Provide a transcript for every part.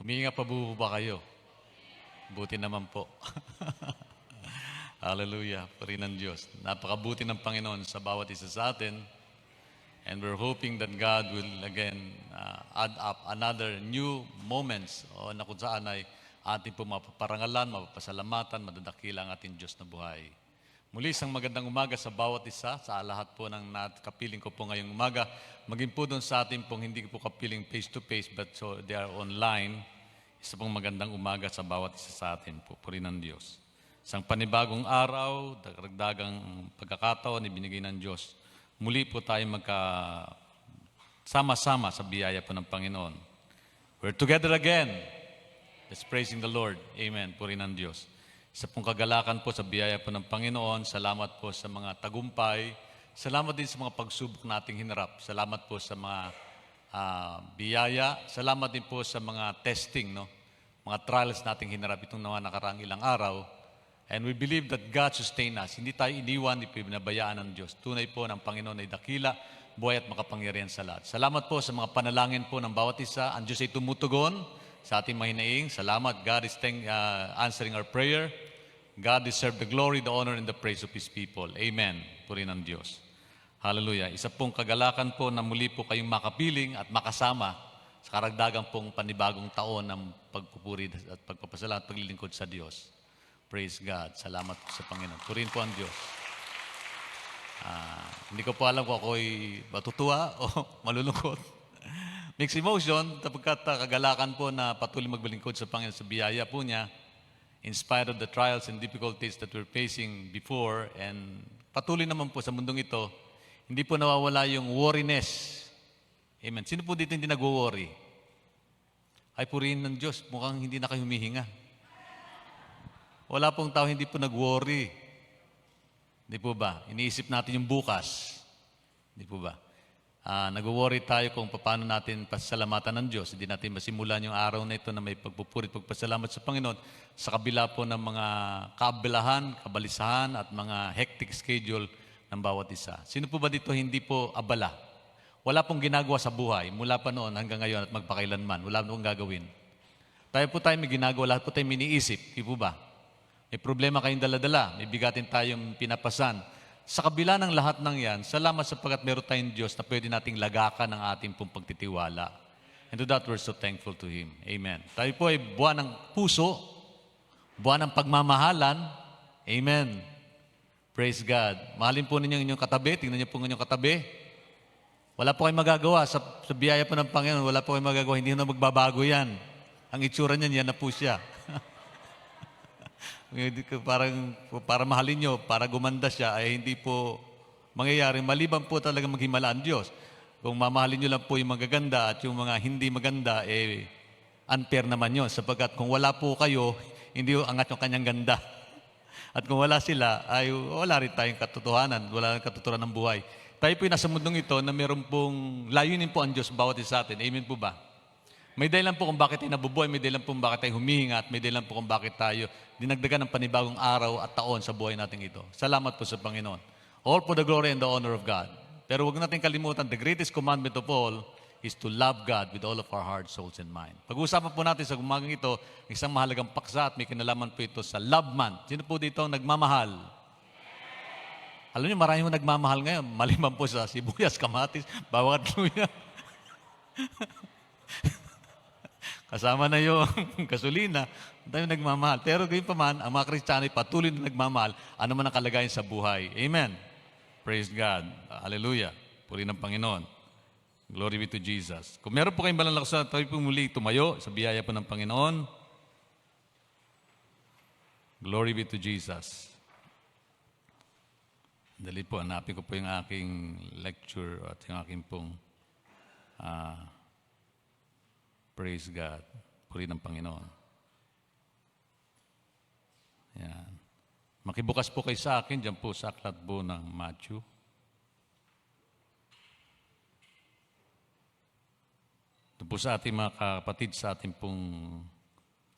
Humihinga pa ba kayo? Buti naman po. Hallelujah. Puri ng Diyos. Napakabuti ng Panginoon sa bawat isa sa atin. And we're hoping that God will again add up another new moments na kung saan ay ating po mapaparangalan, mapapasalamatan, madadakila ang ating Diyos na buhay. Muli isang magandang umaga sa bawat isa, sa lahat po ng kapiling ko po ngayong umaga. Maging po doon sa atin pong hindi po kapiling face-to-face but so they are online. Isa pong magandang umaga sa bawat isa sa atin po. Puri ng Diyos. Isang panibagong araw, dagdagang pagkakataon ibinigay ng Diyos. Muli po tayo sama-sama sa biyaya po ng Panginoon. We're together again. Let's praising the Lord. Amen. Puri ng Diyos. Sa pong kagalakan po sa biyaya po ng Panginoon, salamat po sa mga tagumpay, salamat din sa mga pagsubok nating hinarap, salamat po sa mga biyaya, salamat din po sa mga testing, mga trials nating hinarap itong nakaraang ilang araw. And we believe that God sustain us. Hindi tayo iniwan, hindi pinabayaan ng Diyos. Tunay po ng Panginoon ay dakila, buhay at makapangyarihan sa lahat. Salamat po sa mga panalangin po ng bawat isa. Ang Diyos ay tumutugon sa ating mahinaing. Salamat. God is answering our prayer. God deserves the glory, the honor, and the praise of His people. Amen. Puri ng Diyos. Hallelujah. Isa pong kagalakan po na muli po kayong makapiling at makasama sa karagdagang pong panibagong taon ng pagpupuri at pagpapasalamat at paglilingkod sa Diyos. Praise God. Salamat po sa Panginoon. Purihin po ang Diyos. Hindi ko po alam kung ako'y matutuwa o malulungkot. Mixed emotion, tapagkat kagalakan po na patuloy magbalingkod sa Panginoon sa biyaya po niya, in spite of the trials and difficulties that we're facing before, and patuloy naman po sa mundong ito, hindi po nawawala yung worriness. Amen. Sino po dito hindi nag-worry? Ay purihin ng Diyos, mukhang hindi na kayo humihinga. Wala pong tao hindi po nag-worry. Hindi po ba? Iniisip natin yung bukas. Hindi po ba? Nag-worry tayo kung paano natin pasalamatan ng Diyos. Hindi natin masimulan yung araw na ito na may pagpupuri at pagpasalamat sa Panginoon sa kabila po ng mga kaabalahan, kabalisahan at mga hectic schedule ng bawat isa. Sino po ba dito hindi po abala? Wala pong ginagawa sa buhay mula pa noon hanggang ngayon at magpakailanman. Wala pong gagawin. Tayo may ginagawa, lahat po tayo miniisip. Hindi po ba? May problema kayong daladala, may bigatin tayong pinapasan. Sa kabila ng lahat ng yan, salamat sapagkat meron tayong Diyos na pwede nating lagakan ng ating pong pagtitiwala. And to that, we're so thankful to Him. Amen. Tayo po ay buwan ng puso, buwan ng pagmamahalan. Amen. Praise God. Mahalin po ninyo inyong katabi. Tingnan niyo po inyong katabi. Wala po kayong magagawa. Sa biyaya po ng Panginoon, wala po kayong magagawa. Hindi na magbabago yan. Ang itsura niyan, yan na po siya. Para mahalin nyo, para gumanda siya, ay hindi po mangyayari. Maliban po talaga maghimala ang Diyos. Kung mamahalin nyo lang po yung magaganda at yung mga hindi maganda, unfair naman yun. Sapagkat kung wala po kayo, hindi angat yung kanyang ganda. At kung wala sila, ay wala rin tayong katotohanan, wala rin katotohanan ng buhay. Tayo po yung nasa mundong ito na meron pong layunin po ang Diyos bawat isa sa atin. Amen po ba? May dahilan po kung bakit tayo nabubuhay, may dahilan po kung bakit tayo humihinga, at may dahilan po kung bakit tayo dinagdagan ng panibagong araw at taon sa buhay natin ito. Salamat po sa Panginoon. All for the glory and the honor of God. Pero huwag natin kalimutan, the greatest commandment of all is to love God with all of our heart, souls, and mind. Pag-uusapan po natin sa umagang ito, isang mahalagang paksa at may kinalaman po ito sa Love Month. Sino po dito ang nagmamahal? Alam niyo, marami mo nagmamahal ngayon. Maliban po sa sibuyas, kamatis, bawat luya. Kasama na yung gasolina, tayo nagmamahal. Pero gayon pa man, ang mga Kristiyano ay patuloy na nagmamahal, ano man ang kalagayan sa buhay. Amen. Praise God. Hallelujah. Puri ng Panginoon. Glory be to Jesus. Kung meron po kayong balalakas na tayo po muli tumayo sa biyaya po ng Panginoon. Glory be to Jesus. Dali po, hanapin ko po yung aking lecture at yung aking pong praise God. Puri ng Panginoon. Yan. Makibukas po kayo sa akin, dyan po sa aklat po ng Matthew. Ito po sa ating mga kapatid, sa ating pong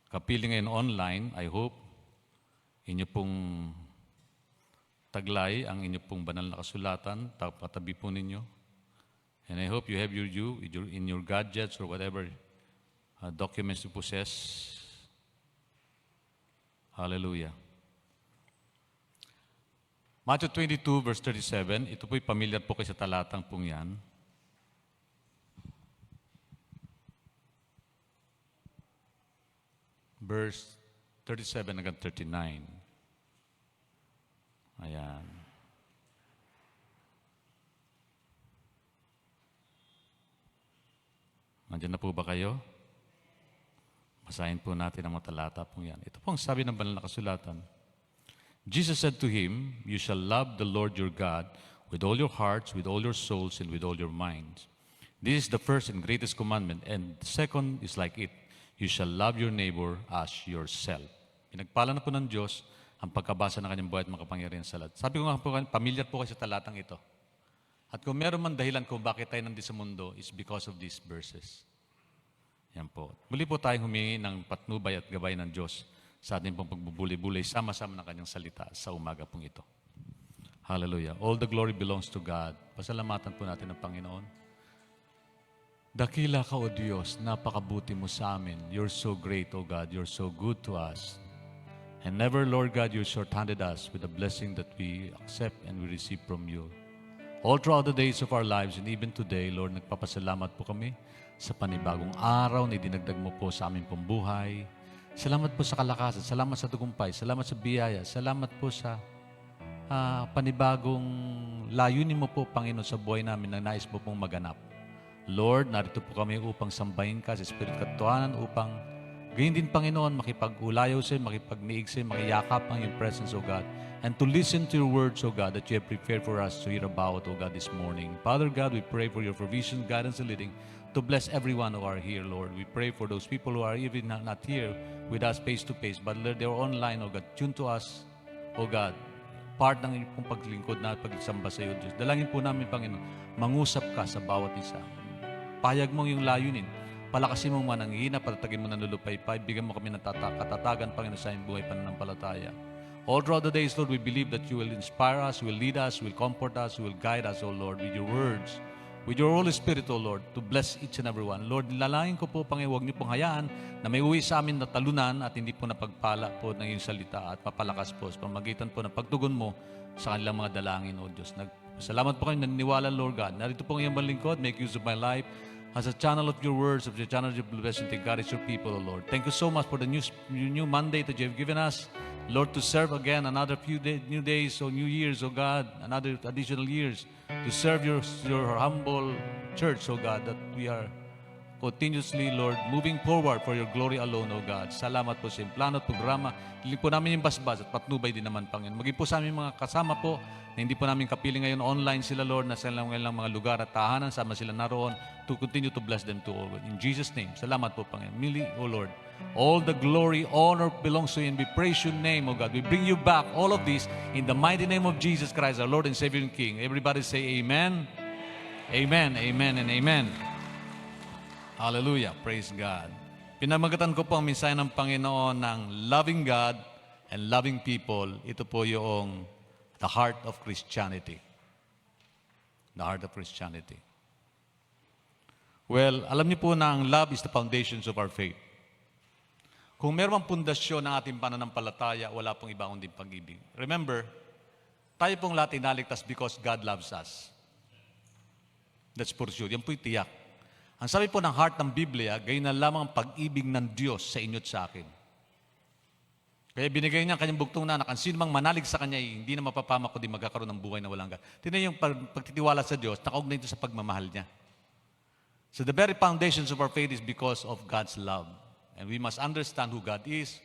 kapiling ngayon online, I hope, inyo pong taglay ang inyo pong banal na kasulatan, patabi po ninyo. And I hope you have in your gadgets or whatever documents to possess. Hallelujah. Matthew 22, verse 37. Ito po'y familiar po kayo sa talatang pong yan. Verse 37 hanggang 39. Ayan. Nandiyan na po ba kayo? Basahin po natin ang mga talata pong yan. Ito pong sabi ng banal na kasulatan. Jesus said to him, "You shall love the Lord your God with all your hearts, with all your souls, and with all your minds. This is the first and greatest commandment, and the second is like it. You shall love your neighbor as yourself." Pinagpala na po ng Diyos ang pagkabasa ng kanyang buhay at makapangyarihan sa lahat. Sabi ko nga po, pamilyar po kayo sa talatang ito. At kung meron man dahilan kung bakit tayo nandito sa mundo, is because of these verses. Yan po. Muli po tayong humingi ng patnubay at gabay ng Diyos sa ating pong pagbubuli-bulay, sama-sama ng kanyang salita sa umaga pong ito. Hallelujah. All the glory belongs to God. Pasalamatan po natin ang Panginoon. Dakila ka, O Diyos, napakabuti mo sa amin. You're so great, O God. You're so good to us. And never, Lord God, you short-handed us with the blessing that we accept and we receive from you. All throughout the days of our lives and even today, Lord, nagpapasalamat po kami sa panibagong araw na idinagdag mo po sa aming pong buhay. Salamat po sa kalakasan, salamat sa tagumpay, salamat sa biyaya, salamat po sa panibagong layunin mo po, Panginoon, sa buhay namin na nais mo pong maganap. Lord, narito po kami upang sambahin ka sa Espiritu Katotohanan, upang gayon din, Panginoon, makipag-ulayaw sa'yo, makipag-niig sa'yo, makiyakap ang iyong presence, O God, and to listen to your words, O God, that you have prepared for us to hear about, O God, this morning. Father God, we pray for your provision, guidance, and leading to bless everyone who are here, Lord. We pray for those people who are even not here with us face-to-face, but Lord, they're online, O God. Tune to us, O God, part ng iyong paglingkod na pagsamba sa iyo, Diyos. Dalangin po namin, Panginoon, mangusap ka sa bawat isa. Payag mong yung layunin. Palakasin mo man ang hina, patatagin mo ng lulupaypay, bigyan mo kami ng katatagan, Panginoon, sa iyong buhay pananampalataya. All throughout the days, Lord, we believe that you will inspire us, you will lead us, you will comfort us, you will guide us, O Lord, with your words, with your Holy Spirit, O Lord, to bless each and every one. Lord, nilalangin ko po, Panginoon, huwag niyo pong hayaan na may uwi sa amin na talunan at hindi po napagpala po ng iyong salita at papalakas po sa pamagitan po ng pagtugon mo sa kanilang mga dalangin, O Diyos. Salamat po kayo, naniniwala, Lord God. Narito po ang iyong malingkod, make use of my life as a channel of your words, of the channel of your blessing to encourage your people, O Lord. Thank you so much for the new mandate that you have given us, Lord, to serve again another new days, or new years, O God, another additional years, to serve your humble church, O God, that we are continuously, Lord, moving forward for your glory alone, O God. Salamat po sa iyong plano at programa. Hiling po namin yung basbas at patnubay din naman, Panginoon. Maging po sa aming mga kasama po, na hindi po namin kapiling ngayon online sila, Lord, na sila ngayon mga lugar at tahanan, sama sila naroon, to continue to bless them to all. In Jesus' name, salamat po, Panginoon. Mili, O Lord, all the glory, honor belongs to you, and we praise your name, O God. We bring you back all of this in the mighty name of Jesus Christ, our Lord and Savior and King. Everybody say amen, amen, amen, and amen. Hallelujah. Praise God. Pinamagatan ko po ang mensahe ng Panginoon ng loving God and loving people. Ito po yung the heart of Christianity. The heart of Christianity. Well, alam niyo po na ang love is the foundations of our faith. Kung meron mang pundasyon ng ating pananampalataya, wala pong iba kundi pag-ibig. Remember, tayo pong lahat inaligtas because God loves us. That's for sure. Yan po'y tiyak. Ang sabi po ng heart ng Biblia, gayon na lamang ang pag-ibig ng Diyos sa inyo at sa akin. Kaya binigay niya ang kanyang bugtong na anak. Ang sino mang manalig sa kanya, hindi na mapapamak kundi magkakaroon ng buhay na walang hanggan. Tingnan yung pagtitiwala sa Diyos, nakaugnay ito sa pagmamahal niya. So the very foundations of our faith is because of God's love. And we must understand who God is,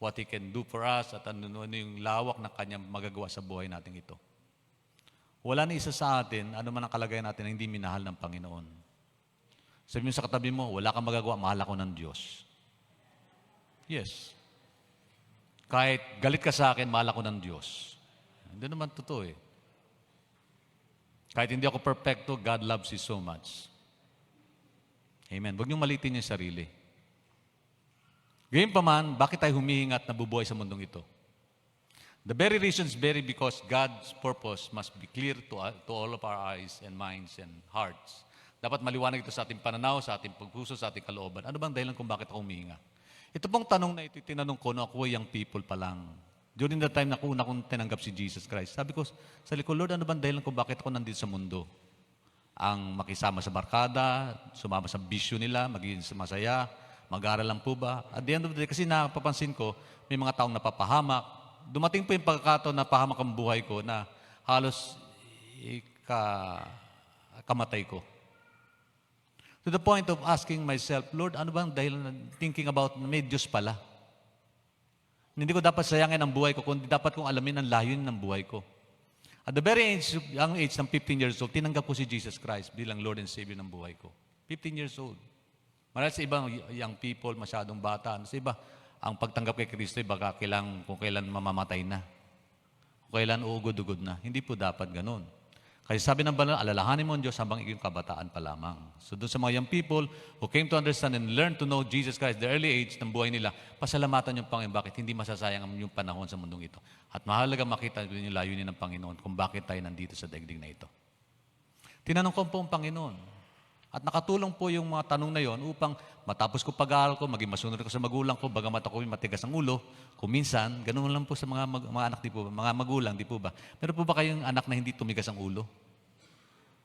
what He can do for us, at ano yung lawak na kanyang magagawa sa buhay natin ito. Wala na isa sa atin, ano man ang kalagayan natin na hindi minahal ng Panginoon. Sabi mo sa katabi mo, wala kang magagawa, mahal ako ng Diyos. Yes. Kahit galit ka sa akin, mahal ako ng Diyos. Hindi naman totoo eh. Kahit hindi ako perfecto, God loves you so much. Amen. Huwag niyong malitin yung sarili. Gayun pa man, bakit tayo humihinga at nabubuhay sa mundong ito? The very reason is because God's purpose must be clear to all of our eyes and minds and hearts. Dapat maliwanag ito sa ating pananaw, sa ating pagpuso, sa ating kalooban. Ano bang dahilan kung bakit ako humihinga? Ito pong tanong na ito, tinanong ko nung ako ay young people pa lang. During the time na una kong tinanggap si Jesus Christ, sabi ko sa likod, Lord, ano bang dahilan kung bakit ako nandito sa mundo? Ang makisama sa barkada, sumama sa bisyo nila, maging masaya, mag-aaral lang po ba? At the end of the day, kasi napapansin ko, may mga taong napapahamak. Dumating po yung pagkakataon na pahamak ang buhay ko na halos kamatay ko. To the point of asking myself, Lord, ano bang dahilan thinking about may Diyos pala? Hindi ko dapat sayangin ang buhay ko, kundi dapat kong alamin ang layunin ng buhay ko. At the very young age ng 15 years old, tinanggap ko si Jesus Christ bilang Lord and Savior ng buhay ko. 15 years old. Marahil sa ibang young people, masyadong bata. Sa iba, ang pagtanggap kay Kristo ay baka kung kailan mamamatay na. Kung kailan uugod-ugod na. Hindi po dapat ganun. Kasi sabi ng banal, alalahanin mo ang Diyos habang iyong kabataan pa lamang. So doon sa mga young people who came to understand and learn to know Jesus Christ, the early age ng buhay nila, pasalamatan yung Panginoon. Bakit? Hindi masasayang ang yung panahon sa mundong ito. At mahalaga makita yung layunin ng Panginoon kung bakit tayo nandito sa daigdig na ito. Tinanong ko po ang Panginoon. At nakatulong po yung mga tanong na yon upang matapos ko pag-aaral ko, maging masunod ko sa magulang ko, bagamat ako matigas ang ulo, kung minsan, ganun lang po sa mga anak, di po ba? Mga magulang, di po ba? Meron po ba kayong anak na hindi tumigas ang ulo?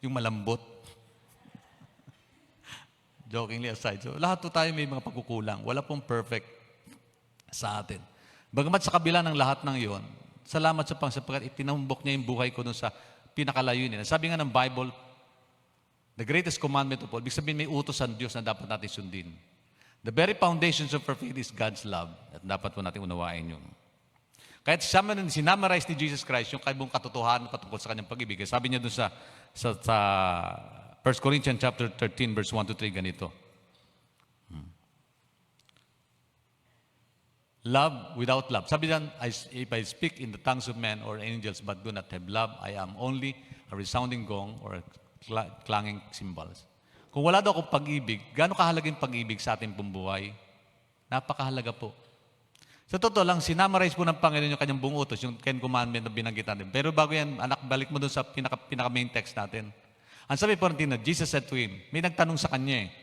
Yung malambot? Jokingly aside. So, lahat po tayo may mga pagkukulang. Wala pong perfect sa atin. Bagamat sa kabila ng lahat ng iyon, salamat sa sapagkat itinambok niya yung buhay ko dun sa pinakalayunin. Sabi nga ng Bible, the greatest commandment of all, ibig sabihin may utos ang Diyos na dapat natin sundin. The very foundations of our faith is God's love. At dapat po natin unawain yun. Kahit sinamarize ni Jesus Christ yung kaibong katotohanan patungkol sa kanyang pag-ibig. Sabi niya dun sa 1 Corinthians chapter 13, verse 1 to 3, ganito. Love without love. Sabi niyan, if I speak in the tongues of men or angels but do not have love, I am only a resounding gong or a clanging cymbals. Kung wala daw akong pag-ibig, gaano kahalaga yung pag-ibig sa ating pumbuhay? Napakahalaga po. Sa totoo lang, sinamarize po ng Panginoon yung kanyang buong utos, yung 10 commandment na binanggit natin. Pero bago yan, anak, balik mo doon sa pinaka-main text natin. Ang sabi po natin na Jesus said to him, may nagtanong sa kanya eh,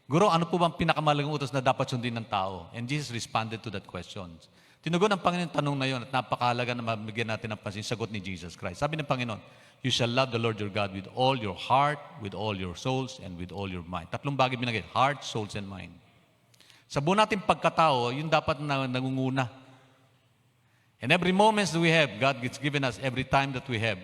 Guro, ano po bang pinakamalagang utos na dapat sundin ng tao? And Jesus responded to that question. Tinugon ng Panginoon tanong na yon at napakahalaga na mabigyan natin ng pansin, sagot ni Jesus Christ. Sabi ng Panginoon, you shall love the Lord your God with all your heart, with all your souls, and with all your mind. Tatlong bagay binanggit, heart, souls, and mind. Sa buong nating pagkatao, yun dapat na nangunguna. And every moment that we have, God has given us every time that we have,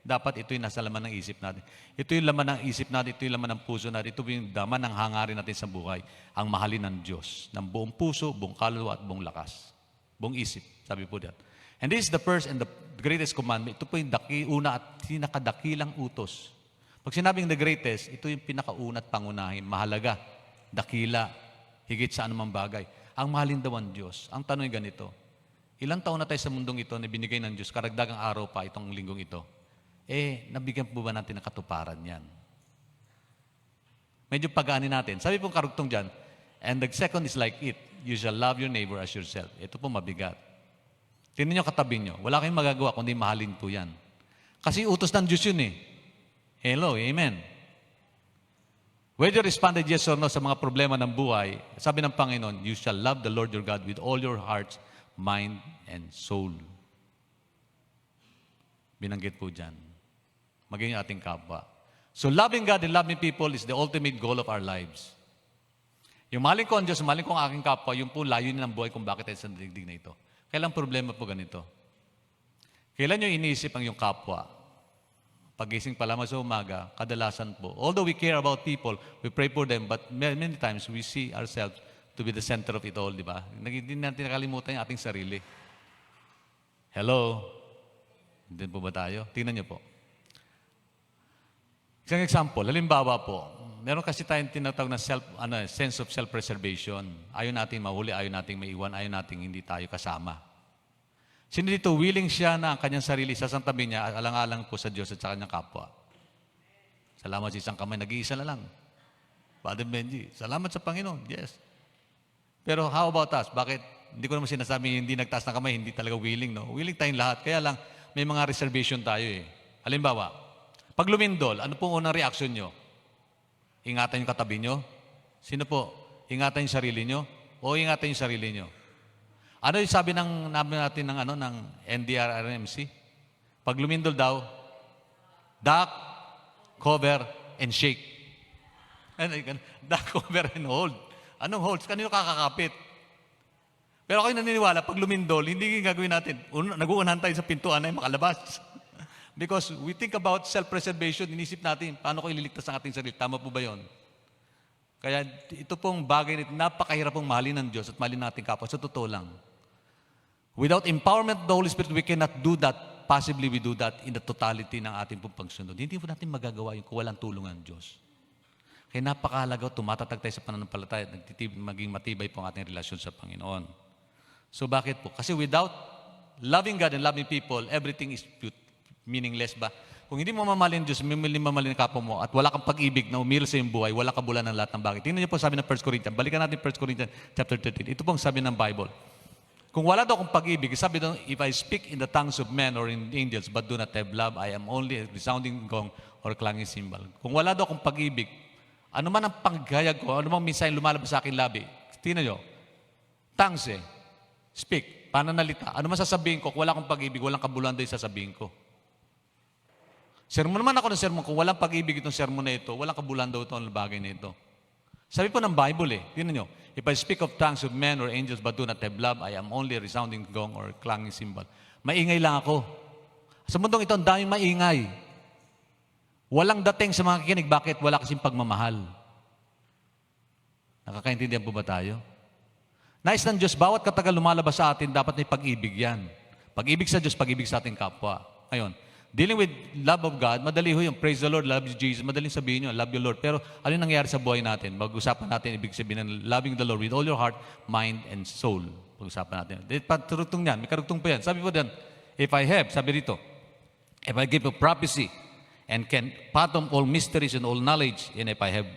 dapat ito yung nasa laman ng isip natin. Ito yung laman ng isip natin, ito yung laman ng puso natin, ito yung daman ng hangarin natin sa buhay, ang mahalin ng Diyos, ng buong puso, buong kaluluwa at buong lakas. Buong isip, sabi po diyan. And this is the first and the greatest commandment. Ito po yung una at pinakadakilang utos. Pag sinabing the greatest, ito yung pinakauna at pangunahin, mahalaga, dakila, higit sa anumang bagay. Ang mahalin daw ang Diyos. Ang tanong ay ganito, ilang taon na tayo sa mundong ito na binigay ng Diyos, karagdagang araw pa itong linggong ito, nabigyan po ba natin ng katuparan yan? Medyo pagaanin natin. Sabi pong karugtong dyan, and the second is like it, you shall love your neighbor as yourself. Ito po mabigat. Tingnan nyo katabi nyo, wala kayong magagawa kundi mahalin po yan. Kasi utos ng Diyos yun eh. Hello, amen. Whether you responded yes or no sa mga problema ng buhay, sabi ng Panginoon, you shall love the Lord your God with all your heart, mind, and soul. Binanggit po dyan. Maging ating kapwa. So loving God and loving people is the ultimate goal of our lives. Yung mahalin ko ang Diyos, mahalin ko ang aking kapwa, yung po layunin ng buhay kung bakit tayo sa digdig na ito. Kailang problema po ganito? Kailan nyo iniisip ang yung kapwa? Pagising pa lamang sa umaga, kadalasan po. Although we care about people, we pray for them, but many times we see ourselves to be the center of it all, di ba? Hindi natin nakalimutan yung ating sarili. Hello? Hindi po ba tayo? Tingnan nyo po. Isang example, halimbawa po, meron kasi tayong tinatawag na sense of self-preservation. Ayaw natin mahuli, ayaw natin maiwan, ayaw natin hindi tayo kasama. Sino dito willing siya na ang kanyang sarili sasantabi niya alang-alang po sa Diyos at sa kanyang kapwa? Salamat sa isang kamay, nag-iisa na lang. Father Benji, salamat sa Panginoon, yes. Pero how about us? Bakit? Hindi ko naman sinasabi hindi nagtaas ng kamay, hindi talaga willing, no? Willing tayong lahat, kaya lang may mga reservation tayo eh. Halimbawa, pag lumindol, ano pong unang reaction nyo? Ingatan yung katabi nyo? Sino po? Ingatan yung sarili nyo? O ingatan yung sarili nyo? Ano yung sabi natin ng NDRRMC? Pag lumindol daw, duck, cover, and shake. Duck, cover, and hold. Anong hold? Kanino kakakapit? Pero kayo naniniwala, pag lumindol, hindi gagawin natin. Nag-uunahan tayo sa pintuan ay makalabas. Because we think about self-preservation, inisip natin, paano ko ililigtas ang ating sarili? Tama po ba yun? Kaya ito pong bagay, napakahirap pong mahalin ng Diyos at mahalin natin kapwa. Sa totoo lang. Without empowerment of the Holy Spirit, we cannot do that. Possibly we do that in the totality ng ating pong pagsunod. Hindi po natin magagawa yung kung walang tulong ng Diyos. Kaya napakahalaga, tumatatag tayo sa pananampalataya at maging matibay po ang ating relasyon sa Panginoon. So bakit po? Kasi without loving God and loving people, everything is meaningless ba? Kung hindi mo mamahalin Diyos, mamahalin ang kapwa mo, at wala kang pag-ibig na umil sa iyong buhay, wala kabulan ng lahat ng bagay. Tingnan niyo po sabi ng 1 Corinthians. Balikan natin 1 Corinthians chapter 13. Ito pong sabi ng Bible. Kung wala daw akong pag-ibig, sabi daw, if I speak in the tongues of men or in angels, but do not have love, I am only a resounding gong or clanging cymbal. Kung wala daw akong pag-ibig, ano man ang panggayag ko, ano mang minsan lumalabas sa aking labi, tingnan niyo, tongues speak, pananalita. Ano man sasabihin ko, kung wala akong pag-ibig, walang kabuluhan daw yung sasabihin ko. Sermon naman ako ng sermon, kung walang pag-ibig itong sermon na ito, walang kabuluhan daw ito ang bagay na ito. Sabi po ng Bible tingnan nyo, if I speak of tongues of men or angels but do not have love, I am only a resounding gong or clanging cymbal. Maingay lang ako. Sa mundong ito, ang daming maingay. Walang dating sa mga kikinig. Bakit? Wala kasing pagmamahal. Nakakaintindihan po ba tayo? Nais ng Diyos, bawat katagal lumalabas sa atin, dapat may pag-ibig yan. Pag-ibig sa Diyos, pag-ibig sa ating kapwa. Ngayon, dealing with love of God, madali ho yung praise the Lord, love you Jesus, madaling sabihin nyo, love you Lord. Pero ano yung nangyayari sa buhay natin? Mag-usapan natin, ibig sabihin ng loving the Lord with all your heart, mind, and soul. Pag-usapan natin. Paturutong yan, may karugtong pa yan. Sabi po dyan, if I have, sabi rito, if I give a prophecy and can fathom all mysteries and all knowledge, and if I have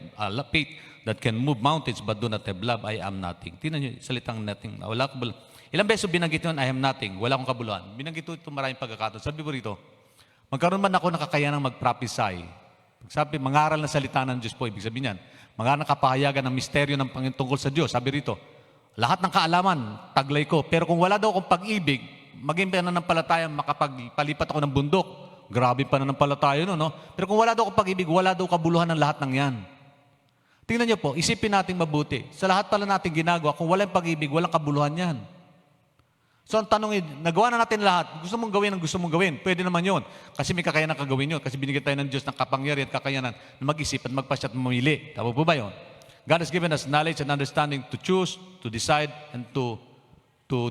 faith that can move mountains but do not have love, I am nothing. Tingnan nyo, salitang nothing. Wala kabuluhan. Ilang beses binanggit nyo, I am nothing. Wala akong kabuluhan. Binanggit ito maraming pagkakataon. Sabi po rito, magkaroon man ako ng kakayanang mag-prophesy. Sabi, mangaral na salita ng Diyos po, ibig sabihin yan. Mangaral ng kapahayagan ng misteryo ng Panginoon tungkol sa Diyos. Sabi rito, lahat ng kaalaman, taglay ko. Pero kung wala daw akong pag-ibig, maging pananampalataya, makapagpalipat ako ng bundok. Grabe pananampalataya no? Pero kung wala daw akong pag-ibig, wala daw kabuluhan ng lahat ng yan. Tingnan niyo po, isipin natin mabuti. Sa lahat pala natin ginagawa, kung walang pag-ibig, walang kabuluhan yan. So ang tanong nagawa na natin lahat, gusto mong gawin ang gusto mong gawin. Pwede naman yun. Kasi may kakayanan kagawin yun. Kasi binigyan tayo ng Diyos ng kapangyarihan at kakayanan na mag-isip at magpasya at mamili. Tama po ba yun? God has given us knowledge and understanding to choose, to decide, and to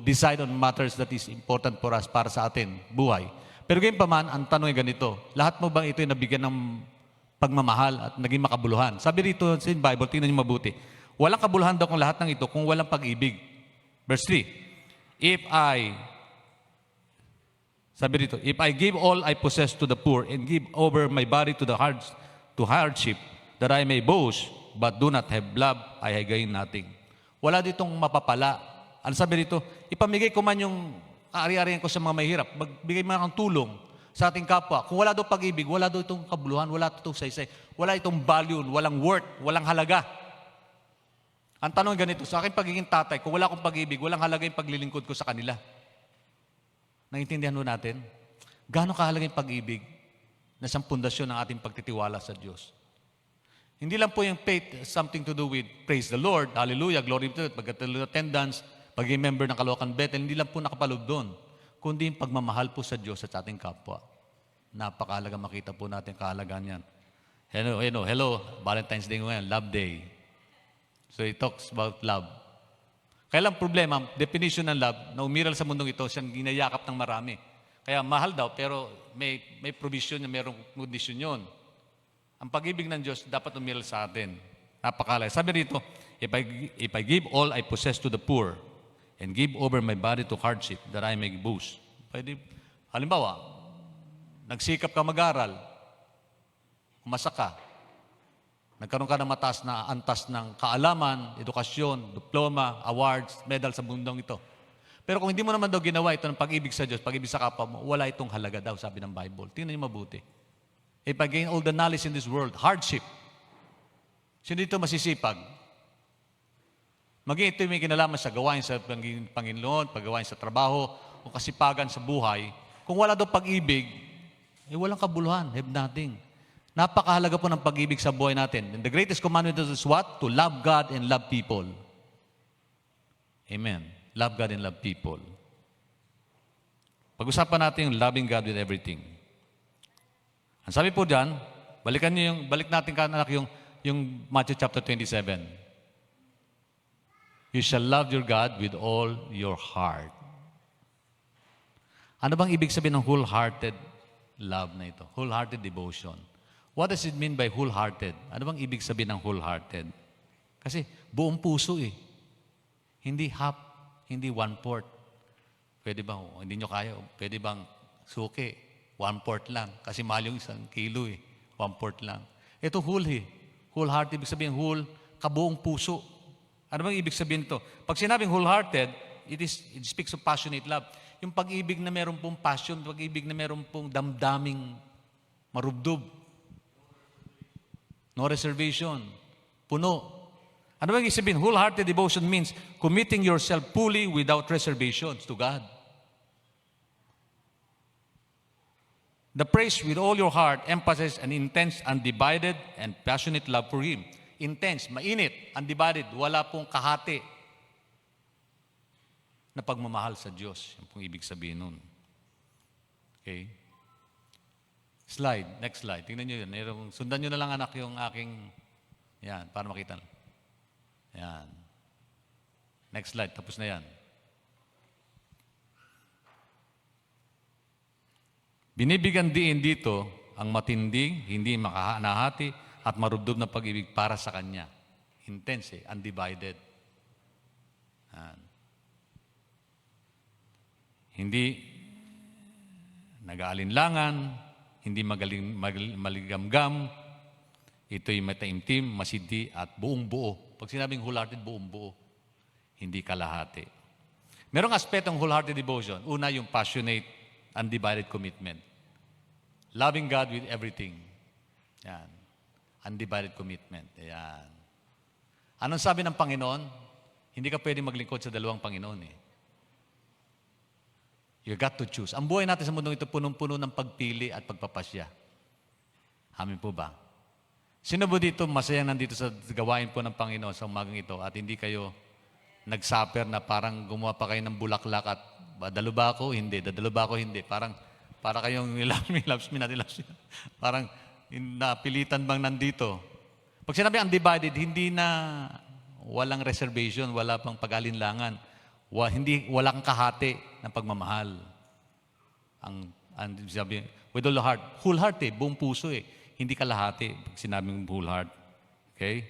decide on matters that is important for us, para sa atin, buhay. Pero gayon pa man, ang tanong ay ganito, lahat mo bang ito ay nabigyan ng pagmamahal at naging makabuluhan? Sabi rito sa Bible, tingnan niyo mabuti. Walang kabuluhan daw kung lahat ng ito kung walang pag-ibig. Verse 3, sabi rito, if I give all I possess to the poor and give over my body to hardship, that I may boast, but do not have love, I gain nothing. Wala ditong mapapala. Ano sabi rito? Ipamigay ko man yung kaari-arian ko sa mga mahirap. Magbigay man ng tulong sa ating kapwa. Kung wala daw pag-ibig, wala daw itong kabuluhan, wala itong saysay, wala itong value, walang worth, walang halaga. Ang tanong ganito, sa aking pagiging tatay, kung wala akong pag-ibig, walang halaga yung paglilingkod ko sa kanila. Naintindihan mo natin? Gaano kahalaga yung pag-ibig na siyang pundasyon ng ating pagtitiwala sa Diyos? Hindi lang po yung faith something to do with praise the Lord, hallelujah, glory to God, pag-attendance, pagiging member ng Caloocan Bethel, hindi lang po nakapaloob doon, kundi yung pagmamahal po sa Diyos at sa ating kapwa. Napakahalaga makita po natin kahalagaan yan. Hello, Valentine's Day ngayon, Love Day. So it talks about love. Kaya lang problema, definition ng love, na umiral sa mundong ito, siyang ginayakap ng marami. Kaya mahal daw, pero may provision niya, mayroong condition yun. Ang pag-ibig ng Diyos dapat umiral sa atin. Napakalaga. Sabi rito, if I give all I possess to the poor and give over my body to hardship, that I may boast. Pwede, halimbawa, nagsikap ka mag-aral, umasa ka, nagkaroon ka ng mataas na antas ng kaalaman, edukasyon, diploma, awards, medal sa mundong ito. Pero kung hindi mo naman daw ginawa ito ng pag-ibig sa Diyos, pag-ibig sa kapwa mo, wala itong halaga daw, sabi ng Bible. Tingnan niyo mabuti. If I gain all the knowledge in this world, hardship. Sino dito masisipag? Maging ito may kinalaman sa gawain sa Panginoon, paggawain sa trabaho, o kasipagan sa buhay. Kung wala daw pag-ibig, walang kabuluhan, have nothing. Napakahalaga po ng pag-ibig sa buhay natin. And the greatest commandment is what? To love God and love people. Amen. Love God and love people. Pag-usapan natin yung loving God with everything. Ang sabi po dyan, balik natin anak yung Matthew chapter 27. You shall love your God with all your heart. Ano bang ibig sabihin ng wholehearted love na ito? Wholehearted devotion. What does it mean by wholehearted? Ano bang ibig sabihin ng wholehearted? Kasi buong puso eh. Hindi half, hindi 1/4. Pwede ba? Hindi nyo kaya. Pwede bang suki? 1/4 lang. Kasi mahal yung 1 kilo eh. 1/4 lang. Ito whole eh. Wholehearted, ibig sabihin whole, kabuong puso. Ano bang ibig sabihin ito? Pag sinabing wholehearted, it speaks of passionate love. Yung pag-ibig na meron pong passion, pag-ibig na meron pong damdaming marubdob. No reservation. Puno. Ano bang ibig sabihin? Wholehearted devotion means committing yourself fully without reservations to God. The praise with all your heart emphasizes an intense, undivided, and passionate love for Him. Intense, mainit, undivided, wala pong kahati na pagmamahal sa Diyos. Yung pong ibig sabihin nun. Okay? Slide, next slide. Tingnan nyo yun. Sundan nyo na lang anak yung aking, yan, para makita. Yan. Next slide, tapos na yan. Binibigyan diin dito ang matinding, hindi makahanahati, at marubdob na pag-ibig para sa Kanya. Intense undivided. Hindi nag-aalinlangan, hindi maligamgam, ito'y mataimtim, masidi, at buong buo. Pag sinabing wholehearted, buong buo. Hindi kalahati. Merong aspetong wholehearted devotion. Una, yung passionate, undivided commitment. Loving God with everything. Yan. Undivided commitment. Ayan. Anong sabi ng Panginoon? Hindi ka pwede maglingkod sa dalawang Panginoon eh. You got to choose. Ang buhay natin sa mundong ito, punong-puno ng pagpili at pagpapasya. Amin po ba? Sino po dito masayang nandito sa gawain po ng Panginoon sa umagang ito at hindi kayo nag-suffer na parang gumawa pa kayo ng bulaklak at dadalo ba ako? Hindi. Dadalo ba ako? Hindi. Para kayong loves me, not loves me. Parang napilitan bang nandito. Pag sinabi undivided, hindi na walang reservation, wala pang pag-alinlangan, walang kahati ng pagmamahal. Ang sabi, with all the heart, whole heart buong puso hindi kalahati pag sinabing whole heart. Okay?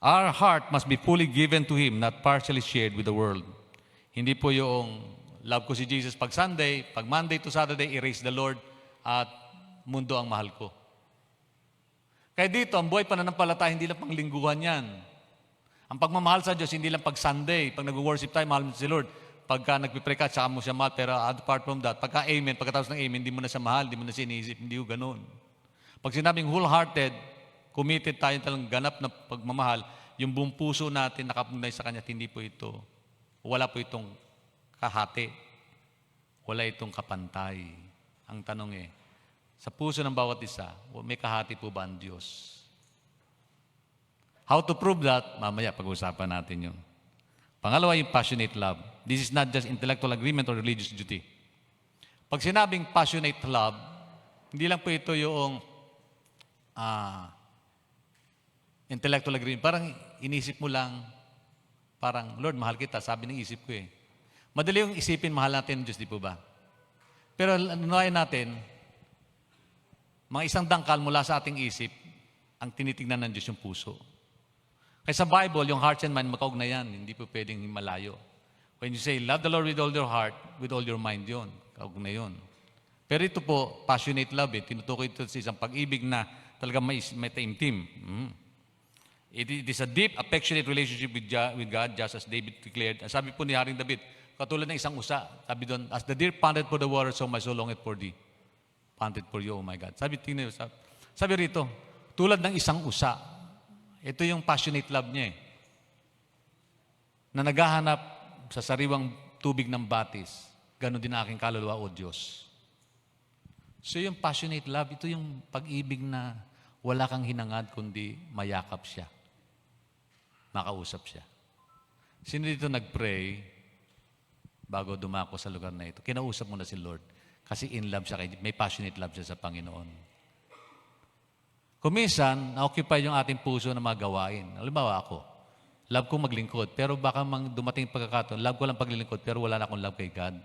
Our heart must be fully given to Him, not partially shared with the world. Hindi po yung love ko si Jesus pag Sunday, pag Monday to Saturday, erase the Lord, at mundo ang mahal ko. Kaya dito, ang buhay pananampalataya, hindi lang panglingguhan yan. Ang pagmamahal sa Diyos, hindi lang pag Sunday. Pag nag-worship tayo, mahal mo si Lord. Pagka nagpipray ka, saka mo siya mahal. Pero apart from that, pagka amen, pagkatapos ng amen, hindi mo na siya mahal, hindi mo na siya iniisip, hindi ko ganun. Pag sinabing wholehearted, committed tayo talang ganap na pagmamahal, yung buong puso natin nakapunay sa Kanya, hindi po ito. Wala po itong kahati. Wala itong kapantay. Ang tanong sa puso ng bawat isa, may kahati po ba ang Diyos? How to prove that? Mamaya pag-uusapan natin yun. Pangalawa, yung passionate love. This is not just intellectual agreement or religious duty. Pag sinabing passionate love, hindi lang po ito yung intellectual agreement. Parang inisip mo lang, parang, Lord, mahal kita. Sabi ng isip ko Madali yung isipin, mahal natin ang Diyos, di po ba? Pero anunayan natin, mga isang dangkal mula sa ating isip, ang tinitingnan ng Diyos yung puso. Kaya sa Bible, yung hearts and mind, magkaugnayan. Hindi po pwedeng malayo. When you say, love the Lord with all your heart, with all your mind, yun. Kaugnay yun. Pero ito po, passionate love. Tinutukoy ito sa isang pag-ibig na talaga may taimtim. It is a deep, affectionate relationship with God, just as David declared. Sabi po ni Haring David, katulad ng isang usa, sabi doon, as the deer panted for the water, so my soul longeth for thee. Panted for you, oh my God. Sabi rito, tulad ng isang usa. Ito yung passionate love niya na naghahanap sa sariwang tubig ng batis. Ganon din ang aking kaluluwa, O Diyos. So yung passionate love, ito yung pag-ibig na wala kang hinangad kundi mayakap siya. Makausap siya. Sino dito nag-pray bago dumako sa lugar na ito? Kinausap mo na si Lord. Kasi in love siya, may passionate love siya sa Panginoon. Kung minsan, na-occupy yung ating puso na mga gawain. Halimbawa ako, love ko maglingkod, pero baka dumating pagkakataon, love ko lang paglilingkod, pero wala na akong love kay God.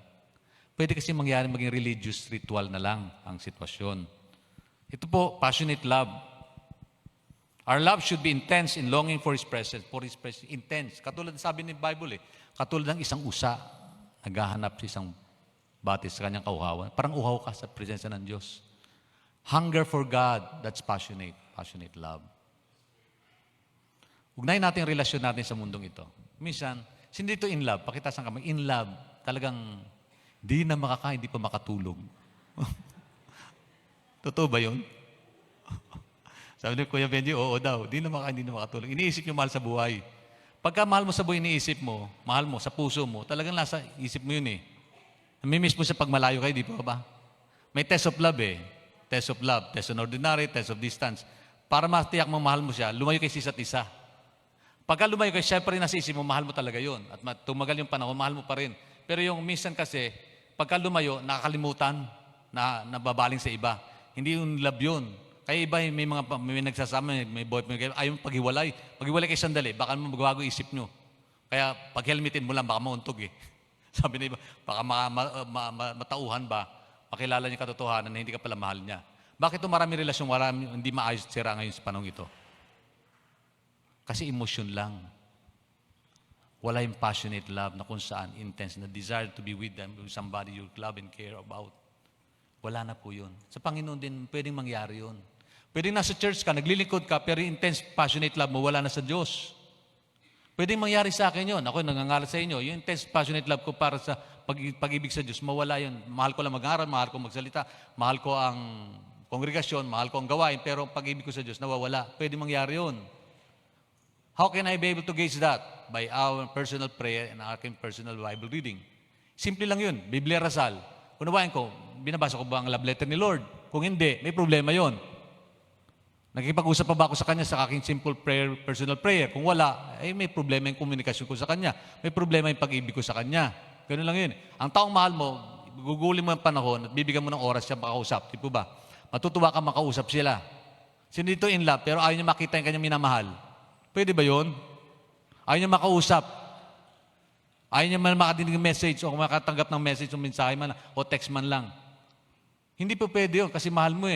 Pwede kasi mangyari maging religious ritual na lang ang sitwasyon. Ito po, passionate love. Our love should be intense in longing for His presence. For His presence, intense. Katulad sabi ni Bible katulad ng isang usa, naghahanap sa isang batis sa kanyang kauhawan. Parang uhaw ka sa presensya ng Diyos. Hunger for God, that's passionate. Passionate love. Ugnayin natin yung relasyon natin sa mundong ito. Minsan, hindi ito in love. Pakitasan kami, in love, talagang di na makakain, di pa makatulog. Totoo ba yun? Sabi ni Kuya Benji, oo daw. Di na makakain, di na makatulog. Iniisip yung mahal sa buhay. Pagka mahal mo sa buhay, iniisip mo, mahal mo sa puso mo, talagang nasa isip mo yun Namimiss mo siya pag malayo kayo, di ba? May test of love Test of love, test of ordinary, test of distance. Para matiyak mo mahal mo siya, lumayo kayo sa isa't isa. Pagka lumayo kayo, syempre nasa isip mo, mahal mo talaga yun. At tumagal yung panahon, mahal mo pa rin. Pero yung minsan kasi, pagka lumayo, nakakalimutan na nababaling sa iba. Hindi yung love yun. Kaya iba, may nagsasama, may boyfriend, ayaw paghiwalay. Paghiwalay kayo sandali, baka magbago isip nyo. Kaya pag helmetin mo lang, baka mauntog Sabi na iba, baka matauhan ba? Pakilala niya katotohanan na hindi ka pala mahal niya. Bakit marami relasyon, hindi maayos at sira ngayon sa panahon ito? Kasi emotion lang. Wala yung passionate love na kung saan intense, na desire to be with them, with somebody you love and care about. Wala na po yun. Sa Panginoon din, pwedeng mangyari yun. Pwedeng nasa church ka, naglilingkod ka, pero intense passionate love mo, wala na sa Diyos. Pwedeng mangyari sa akin yun. Ako nangangaral sa inyo. Yung intense passionate love ko para sa pag-ibig sa Diyos, mawala yun. Mahal ko lang mag-aral, mahal ko magsalita, mahal ko ang kongregasyon, mahal ko ang gawain, pero pag-ibig ko sa Diyos, nawawala. Pwede mangyari yun. How can I be able to gauge that? By our personal prayer and our personal Bible reading. Simple lang yun. Biblia Rasal. Kung nabayan ko, binabasa ko ba ang love letter ni Lord? Kung hindi, may problema yun. Nakikipag-usap pa ba ako sa Kanya sa aking simple prayer, personal prayer? Kung wala, may problema yung komunikasyon ko sa Kanya. May problema yung pag-ibig ko sa Kanya. Ganun lang yun. Ang taong mahal mo, gugulin mo ang panahon at bibigyan mo ng oras siya makausap. Di po ba? Matutuwa ka makausap sila. Sino dito in love, pero ayaw niya makita yung kanyang minamahal. Pwede ba yun? Ayaw niya makausap. Ayaw niya man makadinig ng message o makatanggap ng message o mensahe man o text man lang. Hindi po pwede yun kasi mahal mo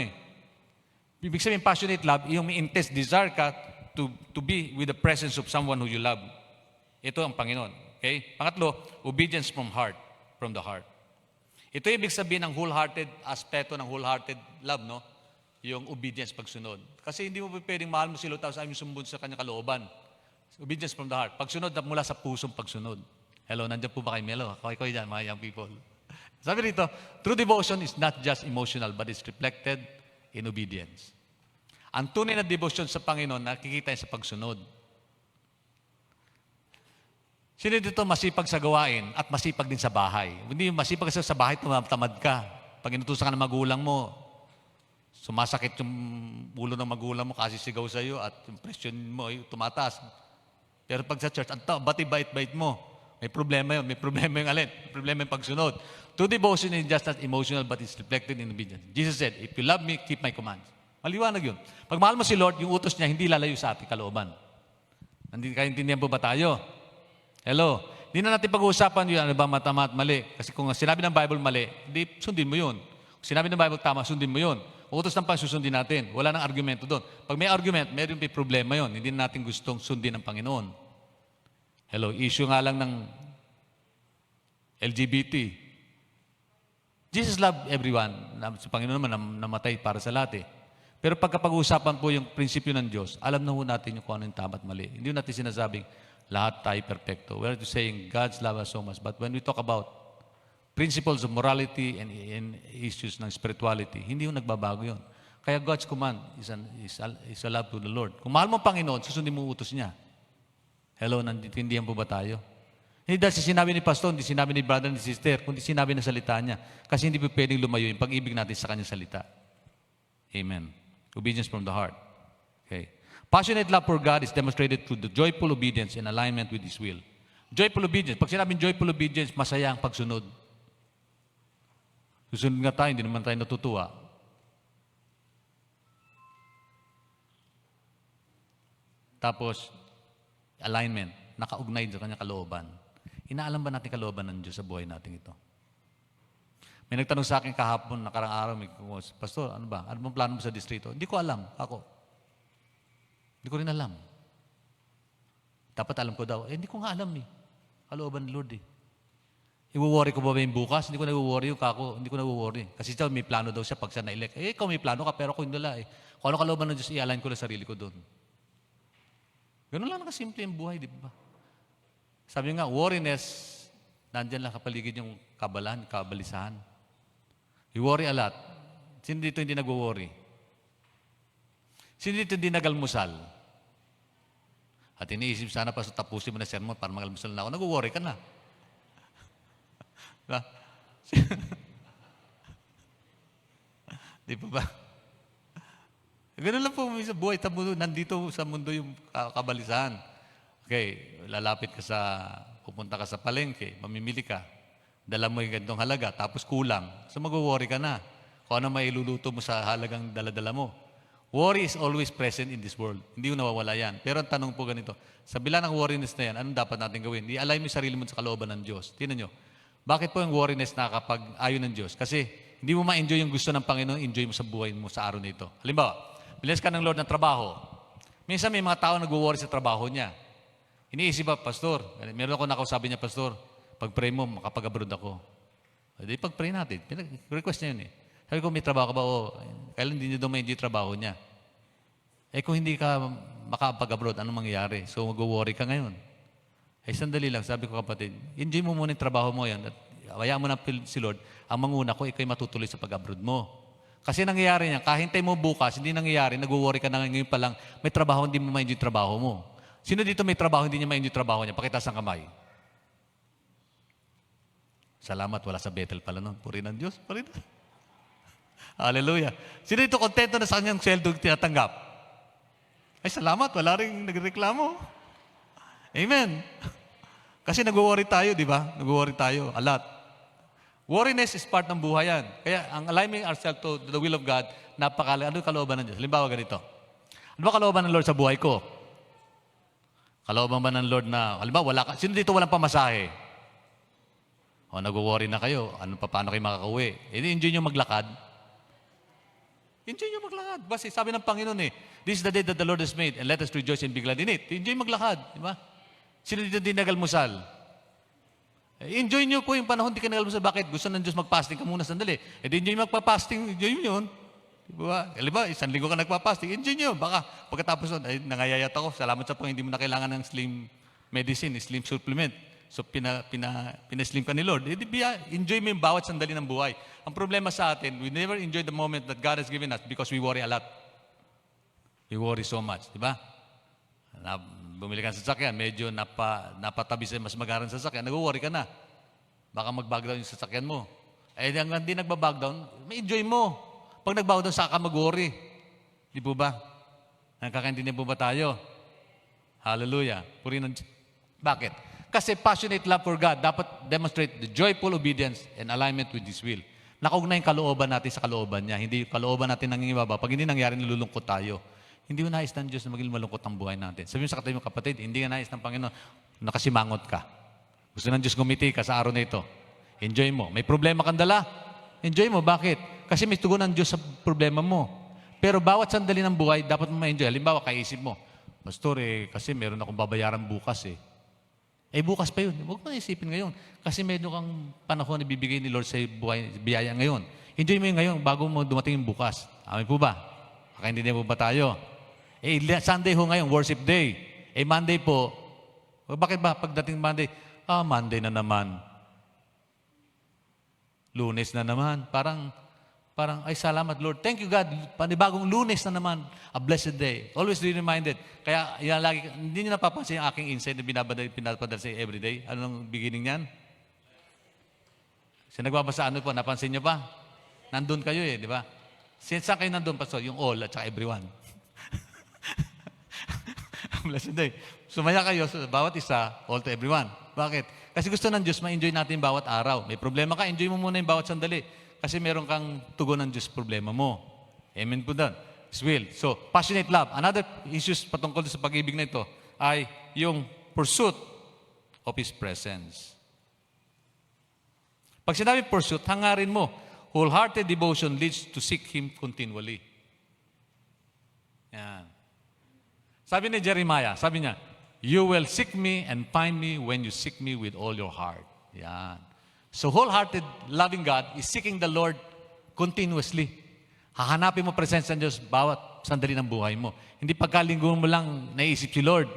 Ibig sabihin, passionate love, yung may intense desire ka to be with the presence of someone who you love. Ito ang Panginoon. Okay? Pangatlo, obedience from the heart. Ito ibig sabihin ng wholehearted aspeto ng wholehearted love, no? Yung obedience, pagsunod. Kasi hindi mo pwedeng mahal mo si Lord tapos ayaw mo sumunod sa kanyang kalooban. Obedience from the heart. Pagsunod na mula sa pusong pagsunod. Hello, nandiyan po ba kayo, Melo? Kayo dyan, mga young people. Sabi rito, true devotion is not just emotional, but it's reflected in obedience. Ang tunay na devotion sa Panginoon, nakikita sa pagsunod. Sino dito masipag sa gawain at masipag din sa bahay? Hindi masipag sa bahay, tamad ka. Pag inutusan ka ng magulang mo, sumasakit yung ulo ng magulang mo kasi sigaw sa iyo at yung presyon mo ay tumataas. Pero pag sa church, bati bait-bait mo. May problema yun. May problema yung alin. May problema yung pagsunod. True devotion is just not emotional but it's reflected in obedience. Jesus said, if you love me, keep my commands. Maliwanag yun. Pag mahal mo si Lord, yung utos niya hindi lalayo sa ating kalooban. Kaintindihan po ba tayo? Hello? Hindi na natin pag-uusapan yun, ano ba matama at mali. Kasi kung sinabi ng Bible mali, hindi, sundin mo yun. Kung sinabi ng Bible tama, sundin mo yun. Utos ng Panginoon, susundin natin. Wala nang argumento doon. Pag may argument, meron may problema yun. Hindi na natin gustong sundin ng Panginoon. Hello? Issue nga lang ng LGBT. Jesus loved everyone. Sa Panginoon naman, namatay para sa lahat Pero pagkapag-uusapan po yung prinsipyo ng Diyos, alam na ho natin yung kung ano yung tama at mali. Hindi natin sinasabing, lahat tayo perfecto. We're just saying, God's love us so much. But when we talk about principles of morality and issues ng spirituality, hindi yung nagbabago yun. Kaya God's command is a love to the Lord. Kung mahal mo ang Panginoon, susundin mo utos niya. Hello, nanditindihan po ba tayo? Hindi dahil sa sinabi ni Pastor, hindi sinabi ni brother, ni sister, kundi sinabi na salita niya. Kasi hindi po pwedeng lumayo yung pag-ibig natin sa kanyang salita. Amen. Obedience from the heart. Okay. Passionate love for God is demonstrated through the joyful obedience in alignment with His will. Joyful obedience. Pag sinabing joyful obedience, masaya ang pagsunod. Susunod nga tayo, hindi naman tayo natutuwa. Tapos, alignment. Nakaugnay sa kanyang kalooban. Inaalam ba natin kalooban ng Diyos sa buhay natin ito? May nagtanong sa akin kahapon, nakarang araw, Pastor, ano ba? Ano bang plano mo sa distrito? Hindi ko alam. Ako. Hindi ko rin alam. Dapat alam ko daw. Hindi ko nga alam eh. Kalooban ng Lord eh. Iwo-worry ko ba yung bukas? Hindi ko na-worry yung kako. Hindi ko na-worry. Kasi siya may plano daw siya pag siya na-elect. Ikaw may plano ka, pero ako hindi wala eh. Kung ano kalooban ng Diyos, i-align ko lang sarili ko doon. Ganun lang nakasimple yung buhay, di ba? Sabi nga, worriness, nandyan lang kapaligid yung kabalan, kabalisahan. You worry a lot. Sino dito hindi nag-worry? Sino dito hindi nagalmusal? At iniisip sana pa sa tapusin mo na sermon para magalmusal na ako. Nag-worry ka na. Diba? Di ba ba? Ganun lang po sa buhay. Nandito sa mundo yung kabalisahan. Okay, lalapit ka pupunta ka sa palengke, mamimili ka, dala mo yung gandong halaga, tapos kulang. So mag-worry ka na. Kung ano may iluluto mo sa halagang dala-dala mo. Worry is always present in this world. Hindi mo nawawala yan. Pero ang tanong po ganito, sa bila ng worriness na yan, anong dapat natin gawin? I-align mo yung sarili mo sa kalooban ng Diyos. Tingnan nyo, bakit po yung worriness nakakapag-ayon ng Diyos? Kasi hindi mo ma-enjoy yung gusto ng Panginoon, enjoy mo sa buhay mo sa araw na ito. Halimbawa, bilis ka ng Lord ng trabaho. Minsan may mga tao nag-worry sa trabaho niya. Iniisip ba, Pastor, meron ako nakausapin niya, Pastor, pag-pray mo, makapag-abroad ako. Di pag-pray natin. Request niya yun eh. Sabi ko, may trabaho ka ba? O, kailan hindi niya daw ma-enjoy trabaho niya? Kung hindi ka makapag-abroad, anong mangyayari? So, mag-worry ka ngayon. Sandali lang, sabi ko kapatid, enjoy mo muna yung trabaho mo yan. At hayaan mo na si Lord, ang manguna ko, ikaw'y matutuloy sa pag-abroad mo. Kasi nangyayari niya, kahintay mo bukas, hindi nangyayari, nag-worry ka na ngayon pa lang, may trabaho, hindi mo ma-enjoy trabaho mo. Sino dito may trabaho, hindi niya ma-enjoy trabaho niya? Pakitaas ang kamay. Salamat, wala sa Bethel pala nun. Puri ng Diyos, puri na. Hallelujah. Sino dito kontento na sa kanyang sweldo tinatanggap? Salamat, wala rin nagreklamo. Amen. Kasi nag-worry tayo, di ba? Nag-worry tayo a lot. Worriness is part ng buhay yan. Kaya ang aligning ourselves to the will of God, ano yung kalooban ng Diyos? Halimbawa ganito. Ano ba kalooban ng Lord sa buhay ko? Kalooban ba ng Lord na, halimbawa, sino dito walang pamasahe? O, nag-worry na kayo. Paano kayo makakauwi? Enjoy nyo maglakad. Enjoy nyo maglakad. Basta sabi ng Panginoon this is the day that the Lord has made and let us rejoice and be glad in it. Enjoy maglakad. Di ba? Sino dito hindi nagalmusal? Enjoy nyo po yung panahon di ka nagalmusal. Bakit? Gusto ng Diyos mag-fasting ka muna sandali. Enjoy nyo magpa-fasting. Enjoy nyo yun. Diba? Halimbawa, 1 linggo ka nagpa-fasting. Enjoy nyo. Baka pagkatapos nun, nangayayat ako. Salamat sa Panginoon, hindi mo na kailangan ng slim medicine, slim supplement. So, pinaslim ka ni Lord. Enjoy mo yung bawat sandali ng buhay. Ang problema sa atin, we never enjoy the moment that God has given us because we worry a lot. We worry so much. Diba? Bumili ka ng sasakyan, medyo napatabi sa mas magaran sa sasakyan, nag-worry ka na. Baka mag-backdown yung sasakyan mo. Hanggang di nagba-backdown, may enjoy mo. Pag nag-backdown, saka ka mag-worry. Di po ba? Nakakaintindihan po ba tayo? Hallelujah. Puri ng... Bakit? Kasi passionate love for God dapat demonstrate the joyful obedience and alignment with His will. Nakaugnay yung kalooban natin sa kalooban niya. Hindi kalooban natin nangingibaba. Pag hindi nangyari, nilulungkot tayo. Hindi mo nais ng Diyos na maging malungkot ang buhay natin. Sabihin mo sa katabi mo, kapatid, hindi nga nais ng Panginoon, nakasimangot ka. Gusto ng Diyos gumiti ka sa araw na ito. Enjoy mo. May problema kang dala? Enjoy mo. Bakit? Kasi may tugon ng Diyos sa problema mo. Pero bawat sandali ng buhay, dapat mo ma-enjoy. Halimbawa, kaisip mo, Pastor, kasi meron akong babayaran bukas bukas pa yun. Huwag mo naisipin ngayon. Kasi meron kang panahon na bibigay ni Lord sa buhay, biyaya ngayon. Enjoy mo yung ngayon bago mo dumating yung bukas. Amin po ba? Makaintindihan po ba tayo? Sunday ho ngayon, worship day. Monday po, bakit ba pagdating Monday? Monday na naman. Lunes na naman. Parang Parang, ay salamat Lord. Thank you God. Panibagong Lunes na naman. A blessed day. Always be reminded. Kaya yan lagi, hindi niyo napapansin yung aking insight na pinapadala sa everyday. Anong beginning niyan? Kasi nagbabasa ano po, napansin niyo pa? Nandun kayo di ba? Saan kayo nandun, Pastor? Yung all at saka everyone. Blessed day. Sumaya kayo sa bawat isa, all to everyone. Bakit? Kasi gusto ng Diyos ma-enjoy natin bawat araw. May problema ka, enjoy mo muna yung bawat sandali. Kasi meron kang tugon ng Diyos problema mo. Amen po doon. His will. So, passionate love. Another issues patungkol sa pag-ibig na ito ay yung pursuit of His presence. Pag sinabi pursuit, hangarin mo. Wholehearted devotion leads to seek Him continually. Yan. Sabi ni Jeremiah, sabi niya, you will seek me and find me when you seek me with all your heart. Yan. So wholehearted loving God is seeking the Lord continuously. Hahanapin mo presensya ng Diyos bawat sandali ng buhay mo. Hindi pagkalinggo mo lang naisip si Lord.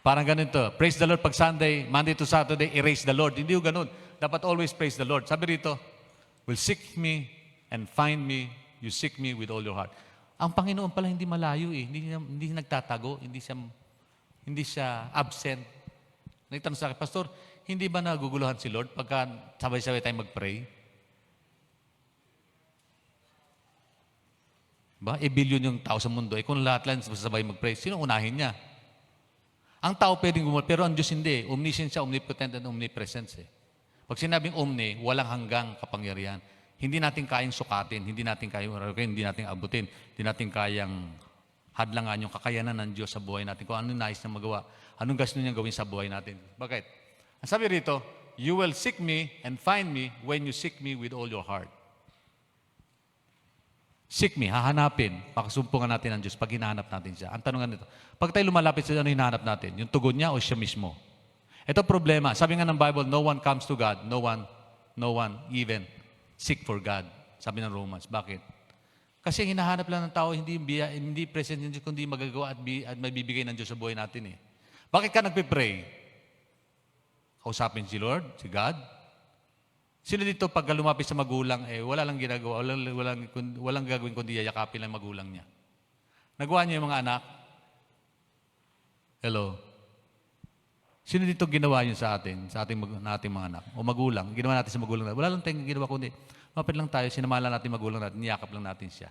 Parang ganito, praise the Lord pag Sunday, Monday to Saturday, erase the Lord. Hindi yung ganun. Dapat always praise the Lord. Sabi rito, will seek me and find me, you seek me with all your heart. Ang Panginoon pala hindi malayo Hindi siya nagtatago, hindi siya absent. Nagtanong sa akin, Pastor, hindi ba naguguluhan si Lord pagka sabay-sabay tayong mag-pray? Ba? Billion yung tao sa mundo. Kung lahat lang sabay mag-pray, sino unahin niya? Ang tao pwedeng gumulong, pero ang Diyos hindi. Omniscient siya, omnipotent and omnipresent. Pag sinabing omni, walang hanggang kapangyarihan. Hindi natin kayang sukatin, hindi natin abutin, hindi natin kayang hadlangan yung kakayanan ng Diyos sa buhay natin. Kung ano nais na magawa, anong gusto niya gawin sa buhay natin. Bakit? Ang sabi rito, you will seek me and find me when you seek me with all your heart. Seek me, hahanapin, pakasumpungan natin ang Diyos pag hinahanap natin siya. Ang tanongan nito, pag tayo lumalapit sa ano hinahanap natin, yung tugon niya o siya mismo? Ito problema. Sabi nga ng Bible, no one comes to God, no one even seek for God. Sabi ng Romans. Bakit? Kasi hinahanap lang ng tao, hindi present ng Diyos, kundi magagawa at may bibigay ng Diyos sa buhay natin Bakit ka nagpipray? Kausapin si Lord, si God. Sino dito pag lumapit sa magulang, wala lang ginagawa, walang gagawin kundi yayakapin lang magulang niya. Nagawa niyo yung mga anak? Hello? Sino dito ginawa niyo sa ating mga anak? O magulang, ginawa natin sa magulang natin. Wala lang tayong ginawa kundi, mapit lang tayo, sinamala natin magulang natin, niyakap lang natin siya.